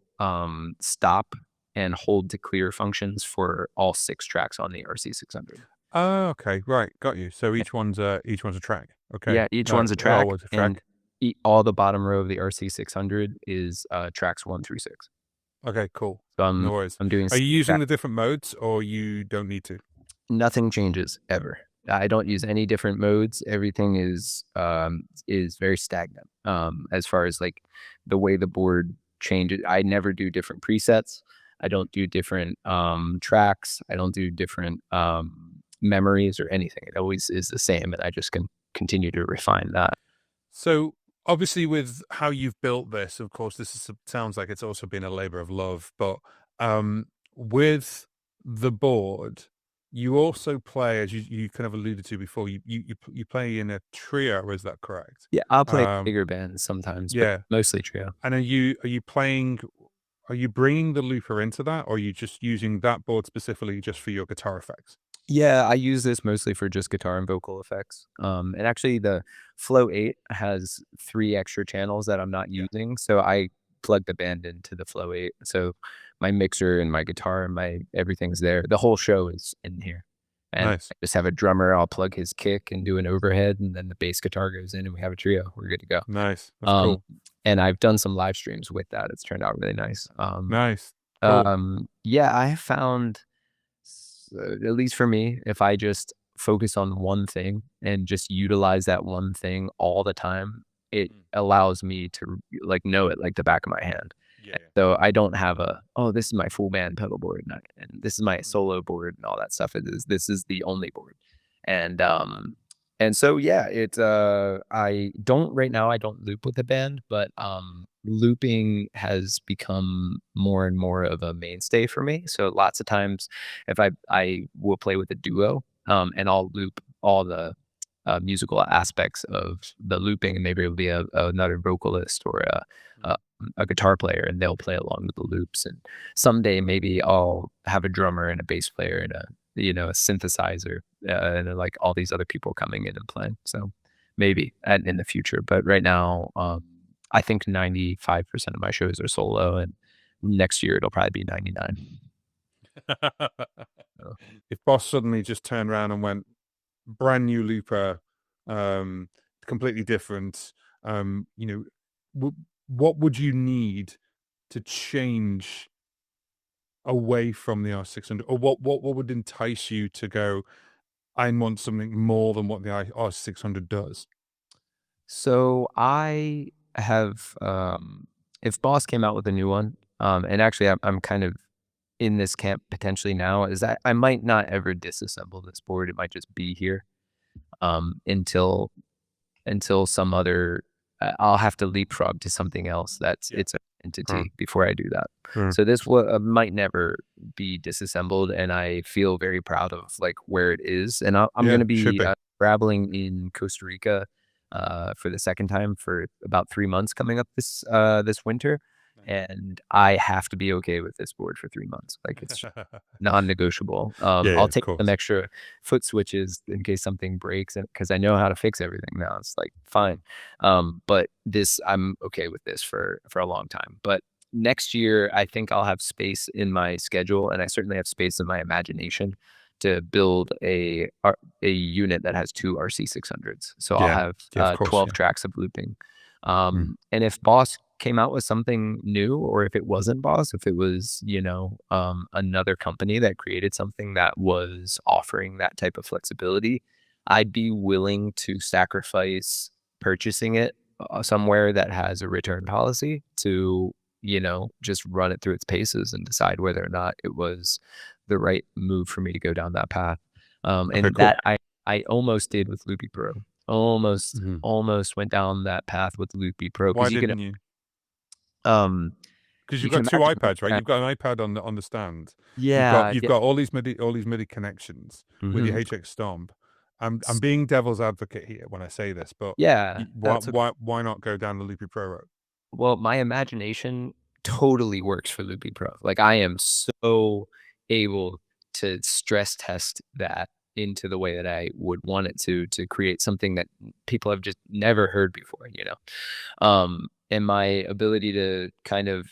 stop and hold to clear functions for all 6 tracks on the RC600. Oh, okay. Right. Got you. So each one's a track. Okay. Yeah, each one's a track, one's a and track. all the bottom row of the RC600 is tracks 1 through 6. Okay. Cool. So No worries. I'm doing Are you using track. the different modes, or you don't need to? Nothing changes ever. I don't use any different modes. Everything is very stagnant. As far as like the way the board changes, I never do different presets. I don't do different tracks. I don't do different memories or anything. It always is the same, and I just can continue to refine that. So obviously, with how you've built this, of course, sounds like it's also been a labor of love. But with the board, you also play, as you kind of alluded to before. You play in a trio. Is that correct? Yeah, I'll play bigger bands sometimes, but Yeah. mostly trio. And are you playing? Are you bringing the looper into that, or are you just using that board specifically just for your guitar effects? Yeah, I use this mostly for just guitar and vocal effects. And actually the Flow 8 has 3 extra channels that I'm not Yeah. using, so I plug the band into the Flow 8. So my mixer and my guitar and my everything's there. The whole show is in here. And Nice, I just have a drummer, I'll plug his kick and do an overhead, and then the bass guitar goes in and we have a trio. We're good to go. nice. That's Um, cool. and I've done some live streams with that. It's turned out really nice. Nice, cool. Yeah, I have found at least for me, if I just focus on one thing and just utilize that one thing all the time, it allows me to like know it like the back of my hand. Yeah, And so I don't have oh, this is my full band pedal board and this is my yeah. solo board and all that stuff. This is the only board. And and so yeah, I don't right now I don't loop with the band, but looping has become more and more of a mainstay for me. So lots of times if I will play with a duo, and I'll loop all the musical aspects of the looping, and maybe it'll be another vocalist or a a guitar player, and they'll play along with the loops. And someday maybe I'll have a drummer and a bass player and a synthesizer, and then, like all these other people coming in and playing. So maybe in the future, but right now, I think 95% of my shows are solo, and next year it'll probably be 99. So, If Boss suddenly just turned around and went brand new looper, um, completely different, what would you need to change away from the R600, or what would entice you to go, I want something more than what the R600 does? so I have, if Boss came out with a new one, and actually I'm kind of in this camp potentially now, is that I might not ever disassemble this board. It might just be here, until some other I'll have to leapfrog to something else that's Yeah. its own Huh. entity before I do that. Mm. So this might never be disassembled, and I feel very proud of like where it is. And I'm Yeah, going to should be be. traveling in Costa Rica for the second time for about 3 months coming up this winter, and I have to be okay with this board for 3 months. Like it's non-negotiable. Yeah, yeah, I'll of take some course. extra foot switches in case something breaks, and because I know how to fix everything now. It's like fine. But this, I'm okay with this for a long time. But next year, I think I'll have space in my schedule, and I certainly have space in my imagination to build a unit that has 2 RC600s. So I'll Yeah, have yeah, of course, 12 yeah. tracks of looping. Mm. And if Boss came out with something new, or if it wasn't Boss, if it was, another company that created something that was offering that type of flexibility, I'd be willing to sacrifice purchasing it somewhere that has a return policy to, just run it through its paces and decide whether or not it was the right move for me to go down that path. Okay, And cool. that I almost did with Loopy Pro. Almost, Mhm. almost went down that path with Loopy Pro Why because didn't you? um, Because you you've can got two imagine. iPads, right? You've got an iPad on the stand. You've got Yeah, you've yeah. got all these MIDI connections with your Mhm. HX Stomp. I'm being devil's advocate here when I say this, but Yeah, that's okay. why not go down the Loopy Pro road? Well, my imagination totally works for Loopy Pro. Like, I am so able to stress test that into the way that I would want it to create something that people have just never heard before. And my ability to kind of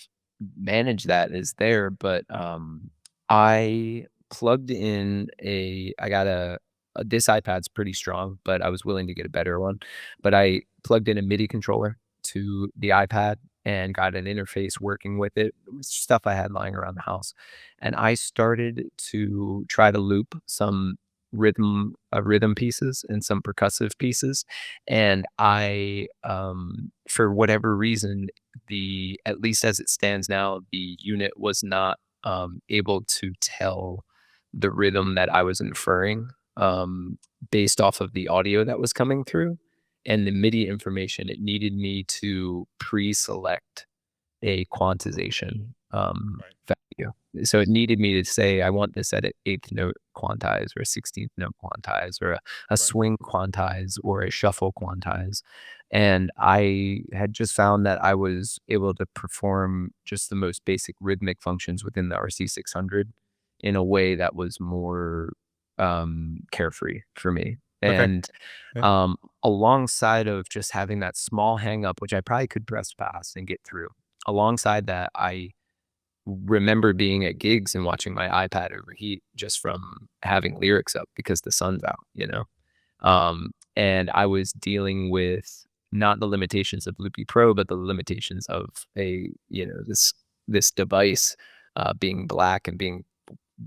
manage that is there, but, I plugged in I got this iPad's pretty strong, but I was willing to get a better one, but I plugged in a MIDI controller to the iPad and got an interface working with it. It was stuff I had lying around the house, and I started to try to loop some rhythm pieces and some percussive pieces. And I, for whatever reason, at least as it stands now, the unit was not able to tell the rhythm that I was inferring based off of the audio that was coming through and the MIDI information. It needed me to pre-select a quantization Right. value. So it needed me to say, I want this at an eighth note quantize or a 16th note quantize or a Right. swing quantize or a shuffle quantize. And I had just found that I was able to perform just the most basic rhythmic functions within the RC600 in a way that was more carefree for me. Okay. And Yeah. alongside of just having that small hang up, which I probably could press past and get through, alongside that, I remember being at gigs and watching my iPad overheat just from having lyrics up because the sun's out, you know? And I was dealing with not the limitations of Loopy Pro, but the limitations of this device being black and being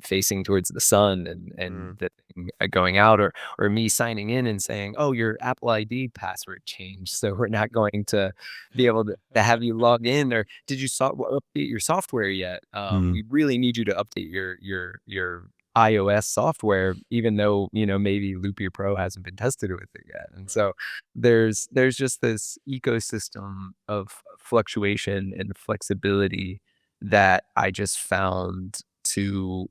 facing towards the sun and the thing going out or me signing in and saying, oh, your Apple ID password changed, so we're not going to be able to have you log in, or did you update your software yet? We really need you to update your iOS software, even though maybe Loopy Pro hasn't been tested with it yet. And so there's just this ecosystem of fluctuation and flexibility that I just found to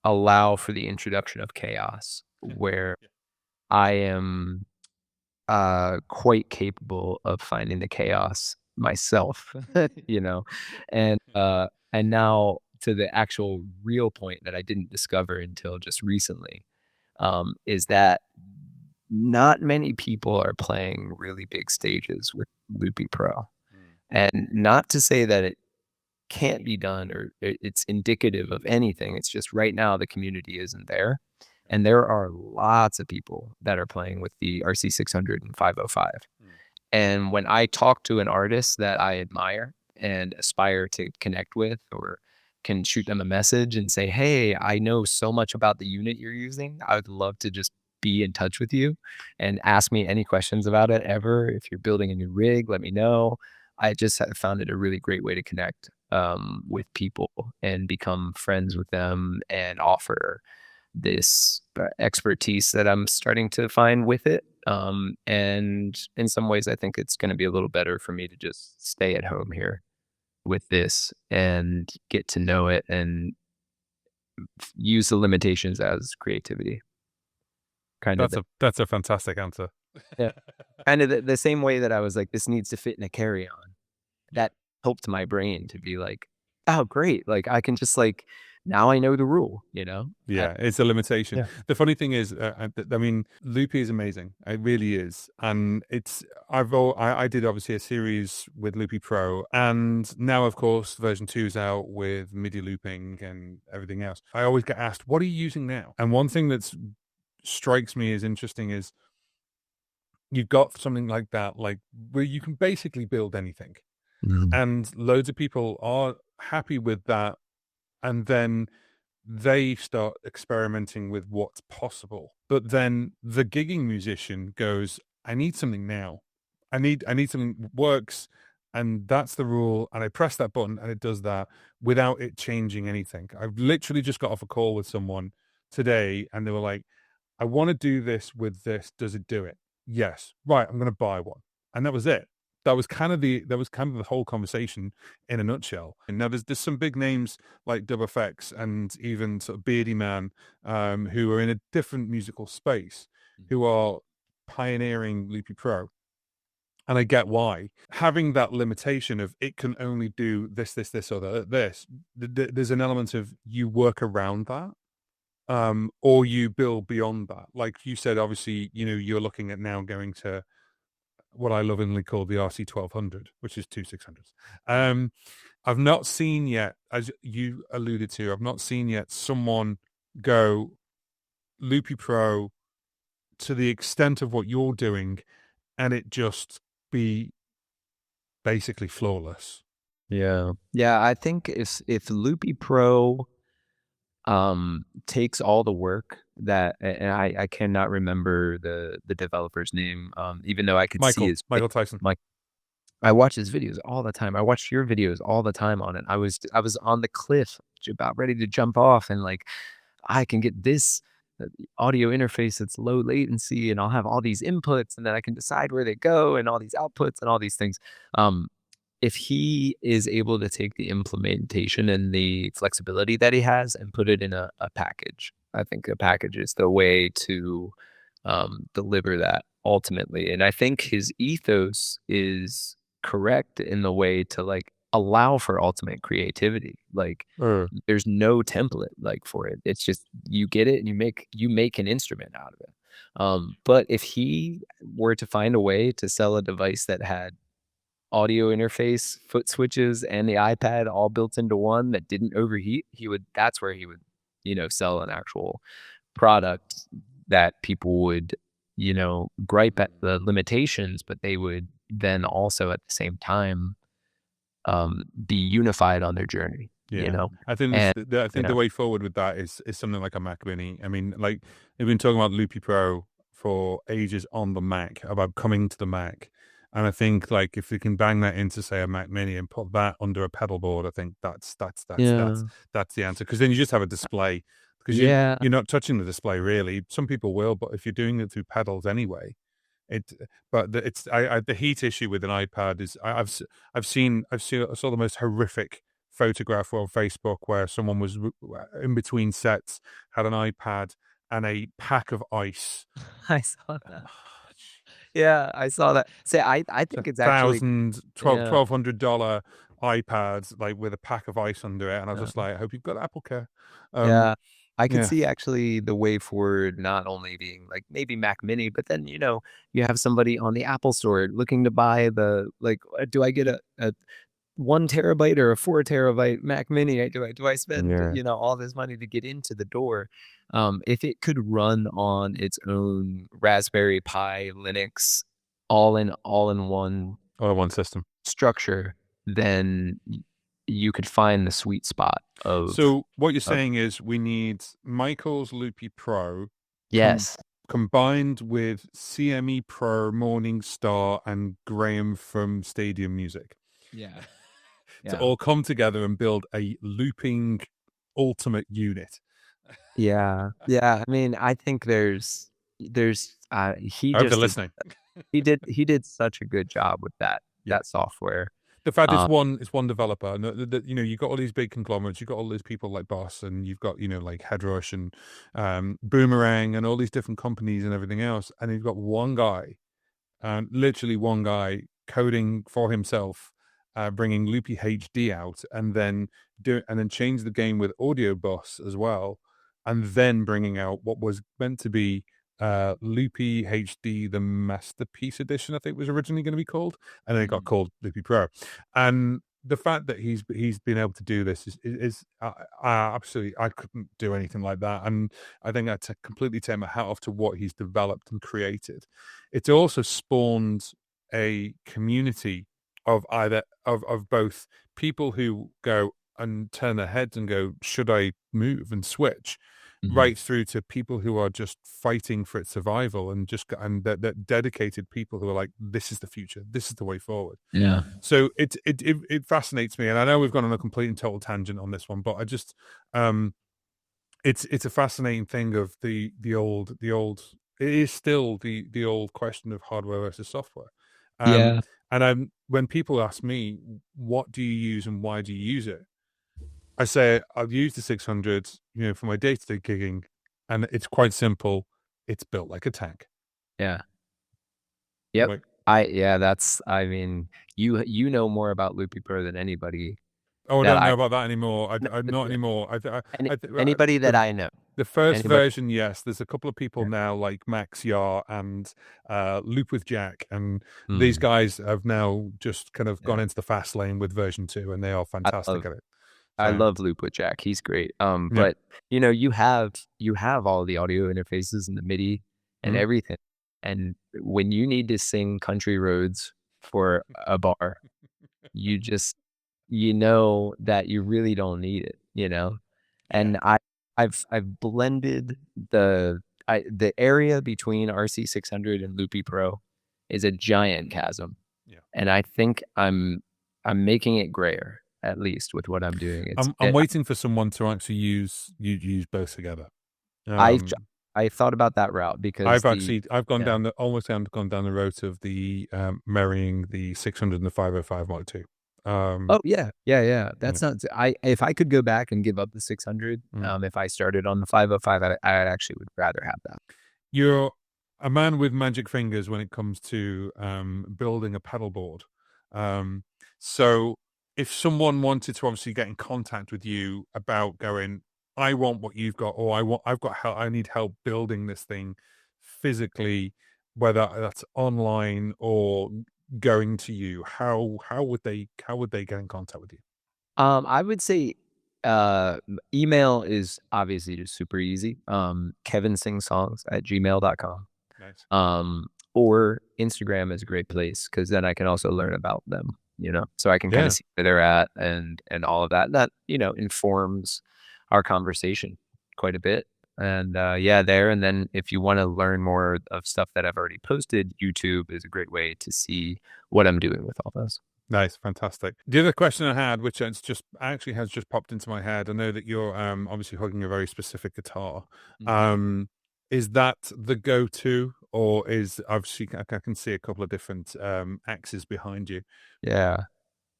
allow for the introduction of chaos, where I am quite capable of finding the chaos myself, you know, and now to the actual real point that I didn't discover until just recently, is that not many people are playing really big stages with Loopy Pro, and not to say that it can't be done or it's indicative of anything. It's just right now the community isn't there. And there are lots of people that are playing with the RC600 and 505. And when I talk to an artist that I admire and aspire to connect with, or can shoot them a message and say, hey, I know so much about the unit you're using. I would love to just be in touch with you and ask me any questions about it ever. If you're building a new rig, let me know. I just have found it a really great way to connect with people and become friends with them and offer this expertise that I'm starting to find with it. And in some ways, I think it's going to be a little better for me to just stay at home here with this and get to know it and use the limitations as creativity. Kind of, That's a fantastic answer. yeah, kind of the same way that I was like, this needs to fit in a carry-on. That helped my brain to be like, oh, great. Like I can just now I know the rule, Yeah, it's a limitation. Yeah. The funny thing is, I mean, Loopy is amazing. It really is, and I did obviously a series with Loopy Pro, and now of course version 2 is out with MIDI looping and everything else. I always get asked, "What are you using now?" And one thing that strikes me as interesting is you've got something like that, like where you can basically build anything, and loads of people are happy with that, and then they start experimenting with what's possible. But then the gigging musician goes, I need something now. I need something that works, and that's the rule. And I press that button and it does that without it changing anything. I've literally just got off a call with someone today and they were like, I want to do this with this. Does it do it? Yes. Right. I'm going to buy one. And that was it. That was kind of the whole conversation in a nutshell. And now there's some big names like Dub FX and even sort of Beardy Man, who are in a different musical space, who are pioneering Loopy Pro. And I get why. Having that limitation of it can only do this, or this, there's an element of you work around that. Or you build beyond that. Like you said, obviously, you're looking at now going to what I lovingly call the RC 1200, which is 2 600s. I've not seen yet, as you alluded to, I've not seen yet someone go Loopy Pro to the extent of what you're doing and it just be basically flawless. Yeah. I think if Loopy Pro takes all the work that, and I cannot remember the developer's name, even though I could see his Michael Tyson. like I watch his videos all the time. I watch your videos all the time on it. I was on the cliff about ready to jump off, and like I can get this audio interface that's low latency, and I'll have all these inputs, and then I can decide where they go, and all these outputs, and all these things. Um, if he is able to take the implementation and the flexibility that he has and put it in a package, I think a package is the way to deliver that ultimately. And I think his ethos is correct in the way to like allow for ultimate creativity. Like Uh, there's no template like for it. It's just you get it and you make an instrument out of it. But if he were to find a way to sell a device that had audio interface, foot switches, and the iPad all built into one that didn't overheat, that's where he would, sell an actual product that people would, gripe at the limitations, but they would then also at the same time be unified on their journey, Yeah, I think and I you think the know, way forward with that is something like a Mac Mini. I mean, like we've been talking about Loopy Pro for ages on the Mac, about coming to the Mac, and I think like if we can bang that into say a Mac Mini and put that under a pedal board, I think yeah, that's the answer. Because then you just have a display, because yeah, you're not touching the display really. Some people will, but if you're doing it through pedals anyway, it. But it's the heat issue with an iPad is I saw the most horrific photograph on Facebook where someone was in between sets, had an iPad and a pack of ice. I saw that. Yeah, I saw that. Say, I It's a think it's actually, yeah, $1,200 iPad, like with a pack of ice under it. And I was yeah. just like, I hope you've got Apple Care. Yeah. I could Yeah. see actually the way forward not only being like maybe Mac Mini, but then, you have somebody on the Apple Store looking to buy do I get a 1 terabyte or a 4 terabyte Mac Mini? Do I spend, Yeah. all this money to get into the door? If it could run on its own Raspberry Pi Linux all in one All in one system. structure, then you could find the sweet spot of So what you're of saying is we need Michael's Loopy Pro com- yes. combined with CME Pro, Morningstar, and Graham from Stadium Music Yeah. to Yeah. all come together and build a looping ultimate unit. Yeah. Yeah. I mean, I think he I hope they're just did listening. he did such a good job with that Yeah. that software. The fact Um, it's one developer, and you've got all these big conglomerates, you've got all these people like Boss, and you've got like Headrush and Boomerang, and all these different companies and everything else, and you've got one guy, literally one guy coding for himself, bringing Loopy HD out, and then change the game with Audio Boss as well, and then bringing out what was meant to be Loopy HD, the Masterpiece Edition, I think was originally going to be called, and then it got called Loopy Pro. And the fact that he's been able to do this is absolutely, I couldn't do anything like that, and I think I completely take my hat off to what he's developed and created. It's also spawned a community of both people who go and turn their heads and go, should I move and switch, mhm. right through to people who are just fighting for its survival, and that dedicated people who are like, this is the future, this is the way forward. Yeah. So it fascinates me, and I know we've gone on a complete and total tangent on this one, but I just it's a fascinating thing of the old it is still the old question of hardware versus software. um Yeah. and when people ask me, what do you use and why do you use it, I say I've used the 600 for my day-to-day gigging, and it's quite simple. It's built like a tank. Yeah. Yep. Like, I mean, you know more about Loopy Pro than anybody oh, I that don't I know about that anymore. no, I not anymore. anybody that I know. The first Anybody. version, yes. There's a couple of people Yeah. now like Max Yar and Loop with Jack, and these Mm, guys have now just kind of yeah. gone into the fast lane with version 2, and they are I fantastic love at it. I So love Loop with Jack. He's great. yeah. But you have all the audio interfaces and the MIDI and Mhm. everything. And when you need to sing Country Roads for a bar, you know that you really don't need it. Yeah. And I've blended the area between RC600 and Loopy Pro is a giant chasm. Yeah. And I think I'm making it grayer, at least with what I'm doing. I'm waiting for someone to actually use both together. I thought about that route because I've gone down gone down the road of the marrying the 600 and the 505 Mark II. Oh yeah. That's not. If I could go back and give up the 600, if I started on the 505, I actually would rather have that. You're a man with magic fingers when it comes to building a pedal board. So if someone wanted to obviously get in contact with you about going, I want what you've got, or I've got help, I need help building this thing physically, whether that's online or going to you, how would they get in contact with you? I would say email is obviously just super easy. kevinsingsongs@gmail.com. Nice. Or Instagram is a great place because then I can also learn about them, so I can kind of see where they're at and all of that. That, informs our conversation quite a bit. And there. And then if you want to learn more of stuff that I've already posted, YouTube is a great way to see what I'm doing with all this. Nice, fantastic. The other question I had, which has just popped into my head, I know that you're obviously hugging a very specific guitar. Is that the go-to, or is I can see a couple of different axes behind you? Yeah,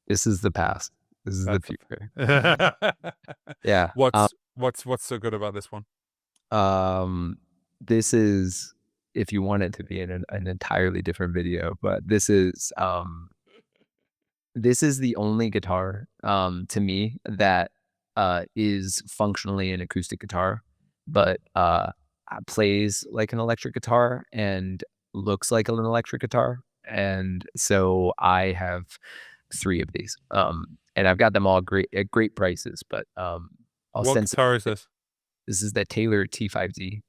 this is the past. This is the future. Yeah. What's so good about this one? This is, if you want it to be in an entirely different video, but this is the only guitar to me that is functionally an acoustic guitar, but plays like an electric guitar and looks like an electric guitar. And so I have 3 of these, and I've got them all at great prices. But what guitar is this? This is the Taylor T5Z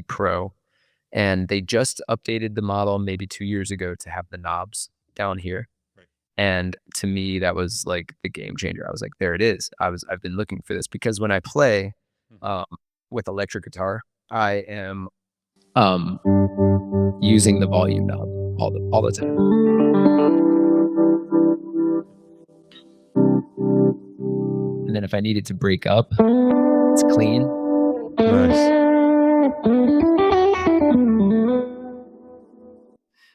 Pro, and they just updated the model maybe 2 years ago to have the knobs down here. And to me, that was like the game changer. I was like, there it is. I've been looking for this because when I play with electric guitar, I am using the volume knob all the time. And then if I needed to break up, it's clean. Nice.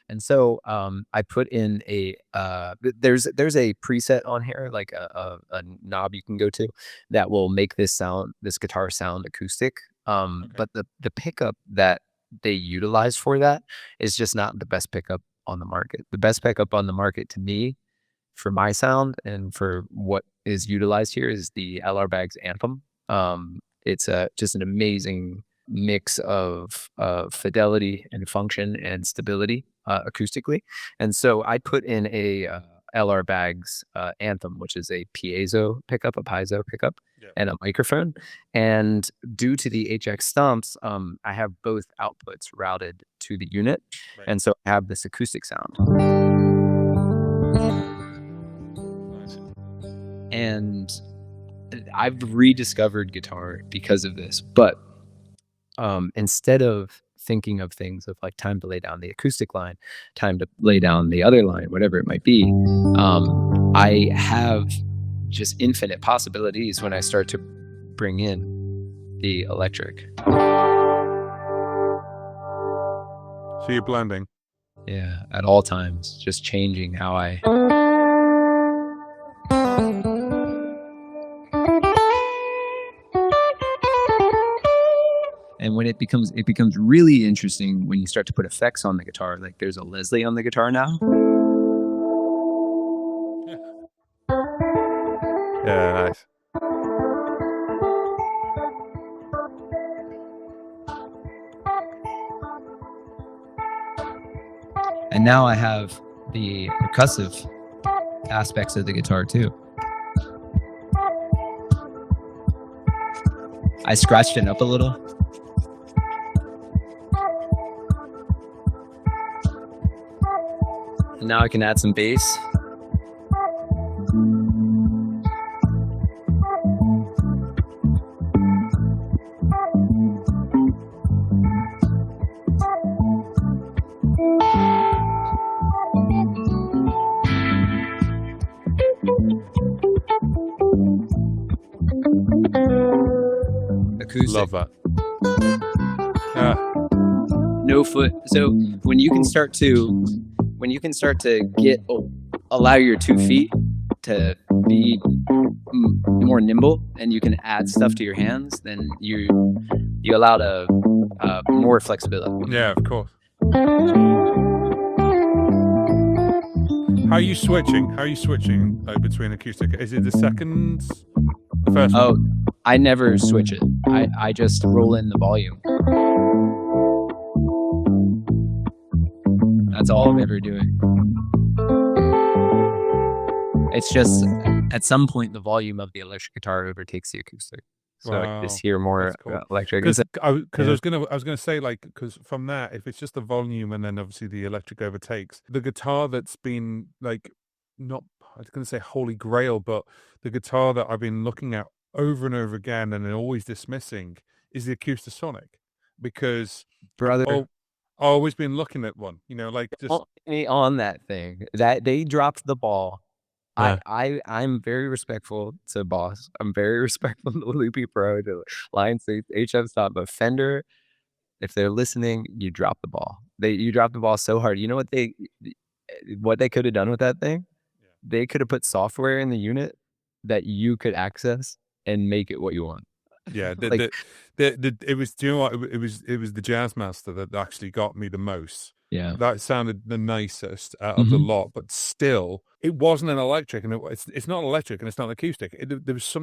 And so I put in there's a preset on here, like a knob you can go to that will make this guitar sound acoustic. But the pickup that they utilize for that is just not the best pickup on the market. The best pickup on the market to me, for my sound and for what is utilized here, is the LR Baggs Anthem. It's just an amazing mix of fidelity and function and stability acoustically. And so I put in a LR Baggs Anthem, which is a piezo pickup, and a microphone. And due to the HX stumps, I have both outputs routed to the unit. Right. And so I have this acoustic sound. Nice. And I've rediscovered guitar because of this, but instead of thinking of things of like time to lay down the acoustic line, time to lay down the other line, whatever it might be, I have just infinite possibilities when I start to bring in the electric. So you're blending? Yeah, at all times, just changing how I... And when it becomes really interesting when you start to put effects on the guitar. Like there's a Leslie on the guitar now. Yeah, nice. And now I have the percussive aspects of the guitar too. I scratched it up a little. And now I can add some bass. acoustic. Love that. Yeah. No foot. So when you can start to allow your 2 feet to be more nimble, and you can add stuff to your hands, then you allow more flexibility. Yeah, of course. How are you switching like between acoustic? Is it the second, the first one? Oh, I never switch it. I just roll in the volume. That's all I'm ever doing. It's just at some point the volume of the electric guitar overtakes the acoustic, so I just hear more cool. electric. Because I was gonna say, like, because from that, if it's just the volume and then obviously the electric overtakes, the guitar that's been like, not, I was gonna say holy grail, but the guitar that I've been looking at over and over again and then always dismissing is the Acoustasonic, because Brother, I've always been looking at one, like just on that thing that they dropped the ball. Yeah. I'm very respectful to Boss. I'm very respectful to Loopy Pro, to Lions HF Stop, but Fender, if they're listening, you drop the ball. You drop the ball so hard. You know what they could have done with that thing? Yeah. They could have put software in the unit that you could access and make it what you want. Yeah, Like- it was. Do you know what? It was the Jazzmaster that actually got me the most. Yeah. That sounded the nicest out of the lot, but still, it wasn't an electric, and it's not electric, and it's not acoustic. There was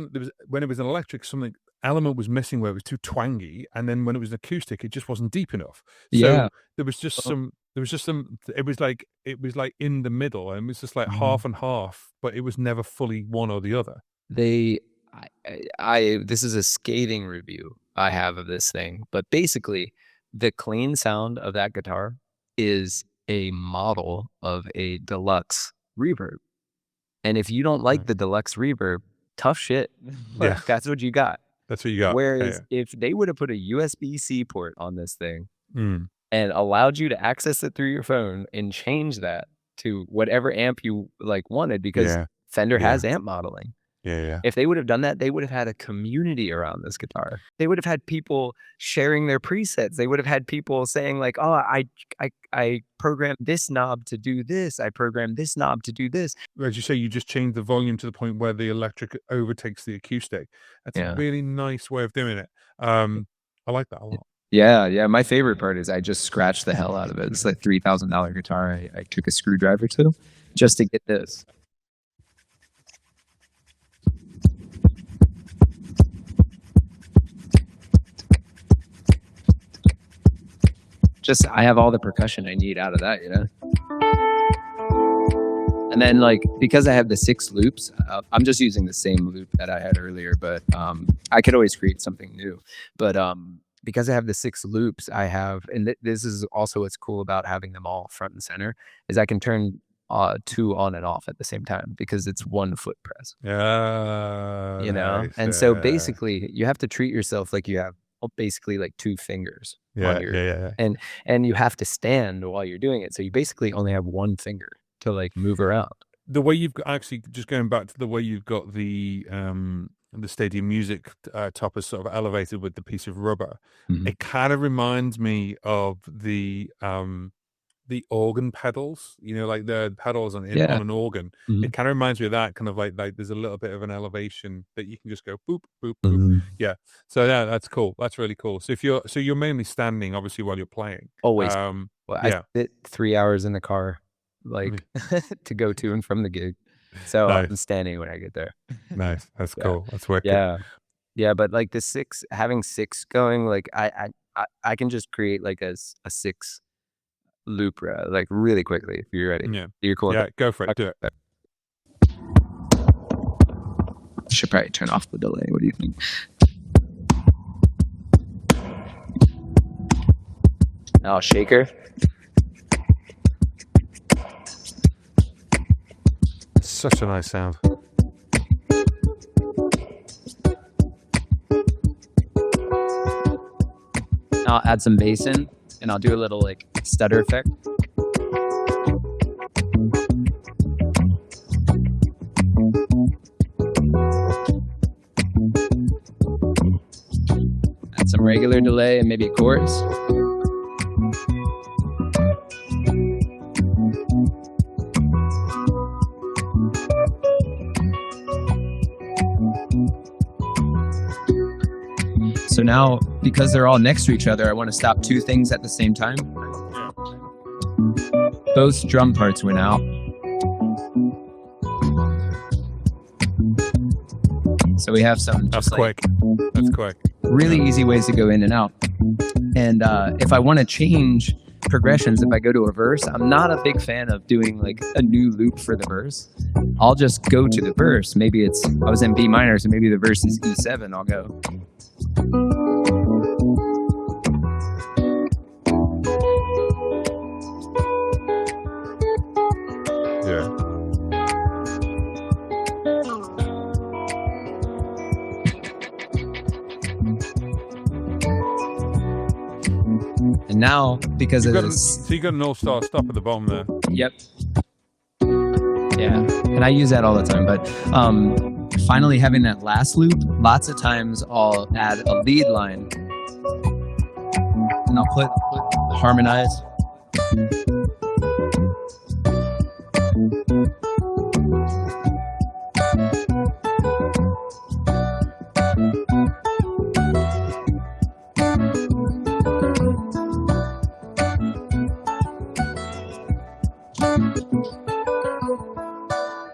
when it was an electric, something element was missing where it was too twangy, and then when it was an acoustic, it just wasn't deep enough. Yeah. So there was just some. It was like in the middle, and it was just like half and half, but it was never fully one or the other. This is a scathing review I have of this thing, but basically the clean sound of that guitar is a model of a deluxe reverb. And if you don't like the deluxe reverb, tough shit. Yeah. That's what you got. That's what you got. Whereas if they would have put a USB-C port on this thing Mm. and allowed you to access it through your phone and change that to whatever amp you wanted, because Fender has amp modeling. Yeah. If they would have done that, they would have had a community around this guitar. They would have had people sharing their presets. They would have had people saying like, "Oh, I programmed this knob to do this. I programmed this knob to do this." As you say, you just change the volume to the point where the electric overtakes the acoustic. That's a really nice way of doing it. I like that a lot. Yeah. My favorite part is I just scratched the hell out of it. It's like $3,000 guitar. I took a screwdriver to just to get this. I have all the percussion I need out of that, And then because I have the 6 loops, I'm just using the same loop that I had earlier, but I could always create something new. But because I have the 6 loops, I have, and this is also what's cool about having them all front and center, is I can turn 2 on and off at the same time because it's one foot press. Yeah, nice. And so basically you have to treat yourself like you have basically like 2 fingers. Yeah. And you have to stand while you're doing it. So you basically only have 1 finger to move around. The way you've got, actually, just going back to the way you've got the Stadium Music topper sort of elevated with the piece of rubber, it kind of reminds me of the organ pedals, like the pedals on an organ. It kind of reminds me of that, kind of like there's a little bit of an elevation that you can just go boop, boop, boop. Yeah. So that's cool. That's really cool. So you're mainly standing, obviously, while you're playing. Always. I sit 3 hours in the car, to go to and from the gig. So I'm standing when I get there. Nice. That's cool. That's wicked. Yeah. But having 6 going, I can just create a 6 loop really quickly if you're ready. Yeah. You're cool. Yeah, go for it. Do it. Should probably turn off the delay. What do you think? Now shaker. Such a nice sound. I'll add some bass in, and I'll do a little stutter effect. regular delay and maybe a chorus. So now, because they're all next to each other, I want to stop two things at the same time. Both drum parts went out. So we have some That's quick. That's quick. Really easy ways to go in and out. And if I want to change progressions, if I go to a verse, I'm not a big fan of doing like a new loop for the verse. I'll just go to the verse. Maybe I was in B minor, so maybe the verse is E7. I'll go. Yeah. And now, because of this... So you got an all-star stop at the bottom there. Yep. Yeah, and I use that all the time, but finally having that last loop, lots of times I'll add a lead line and I'll put harmonize.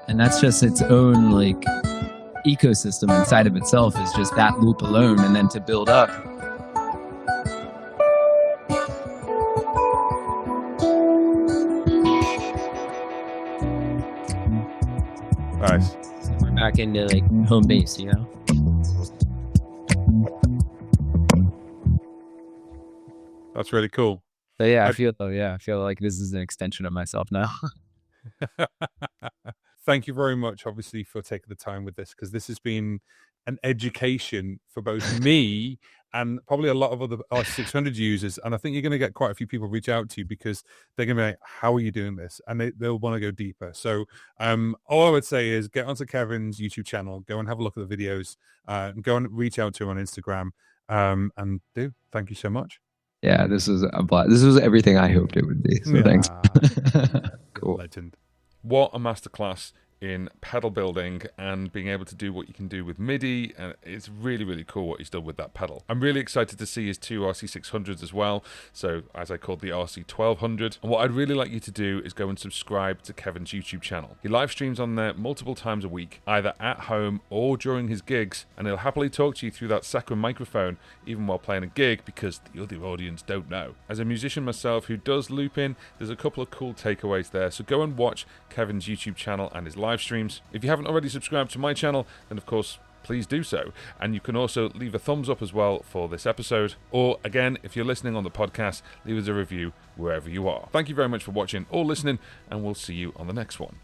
And that's just its own like ecosystem inside of itself, is just that loop alone, and then to build up. Nice. We're back into like home base, you know? That's really cool. So yeah, I feel like this is an extension of myself now. Thank you very much, obviously, for taking the time with this, because this has been an education for both me and probably a lot of other R600 users. And I think you're going to get quite a few people reach out to you because they're going to be like, how are you doing this? And they'll want to go deeper. So all I would say is get onto Kevin's YouTube channel, go and have a look at the videos, and go and reach out to him on Instagram. And thank you so much. Yeah, this was a blast. This was everything I hoped it would be. So thanks. Cool. Legend. What a masterclass in pedal building and being able to do what you can do with MIDI, and it's really, really cool what he's done with that pedal. I'm really excited to see his two RC600s as well, so as I called the RC1200. And what I'd really like you to do is go and subscribe to Kevin's YouTube channel. He live streams on there multiple times a week, either at home or during his gigs, and he'll happily talk to you through that second microphone even while playing a gig, because the other audience don't know. As a musician myself who does loop in, there's a couple of cool takeaways there, so go and watch Kevin's YouTube channel and his live streams. If you haven't already subscribed to my channel, then of course please do so, and you can also leave a thumbs up as well for this episode, or again, if you're listening on the podcast, leave us a review wherever you are. Thank you very much for watching or listening, and we'll see you on the next one.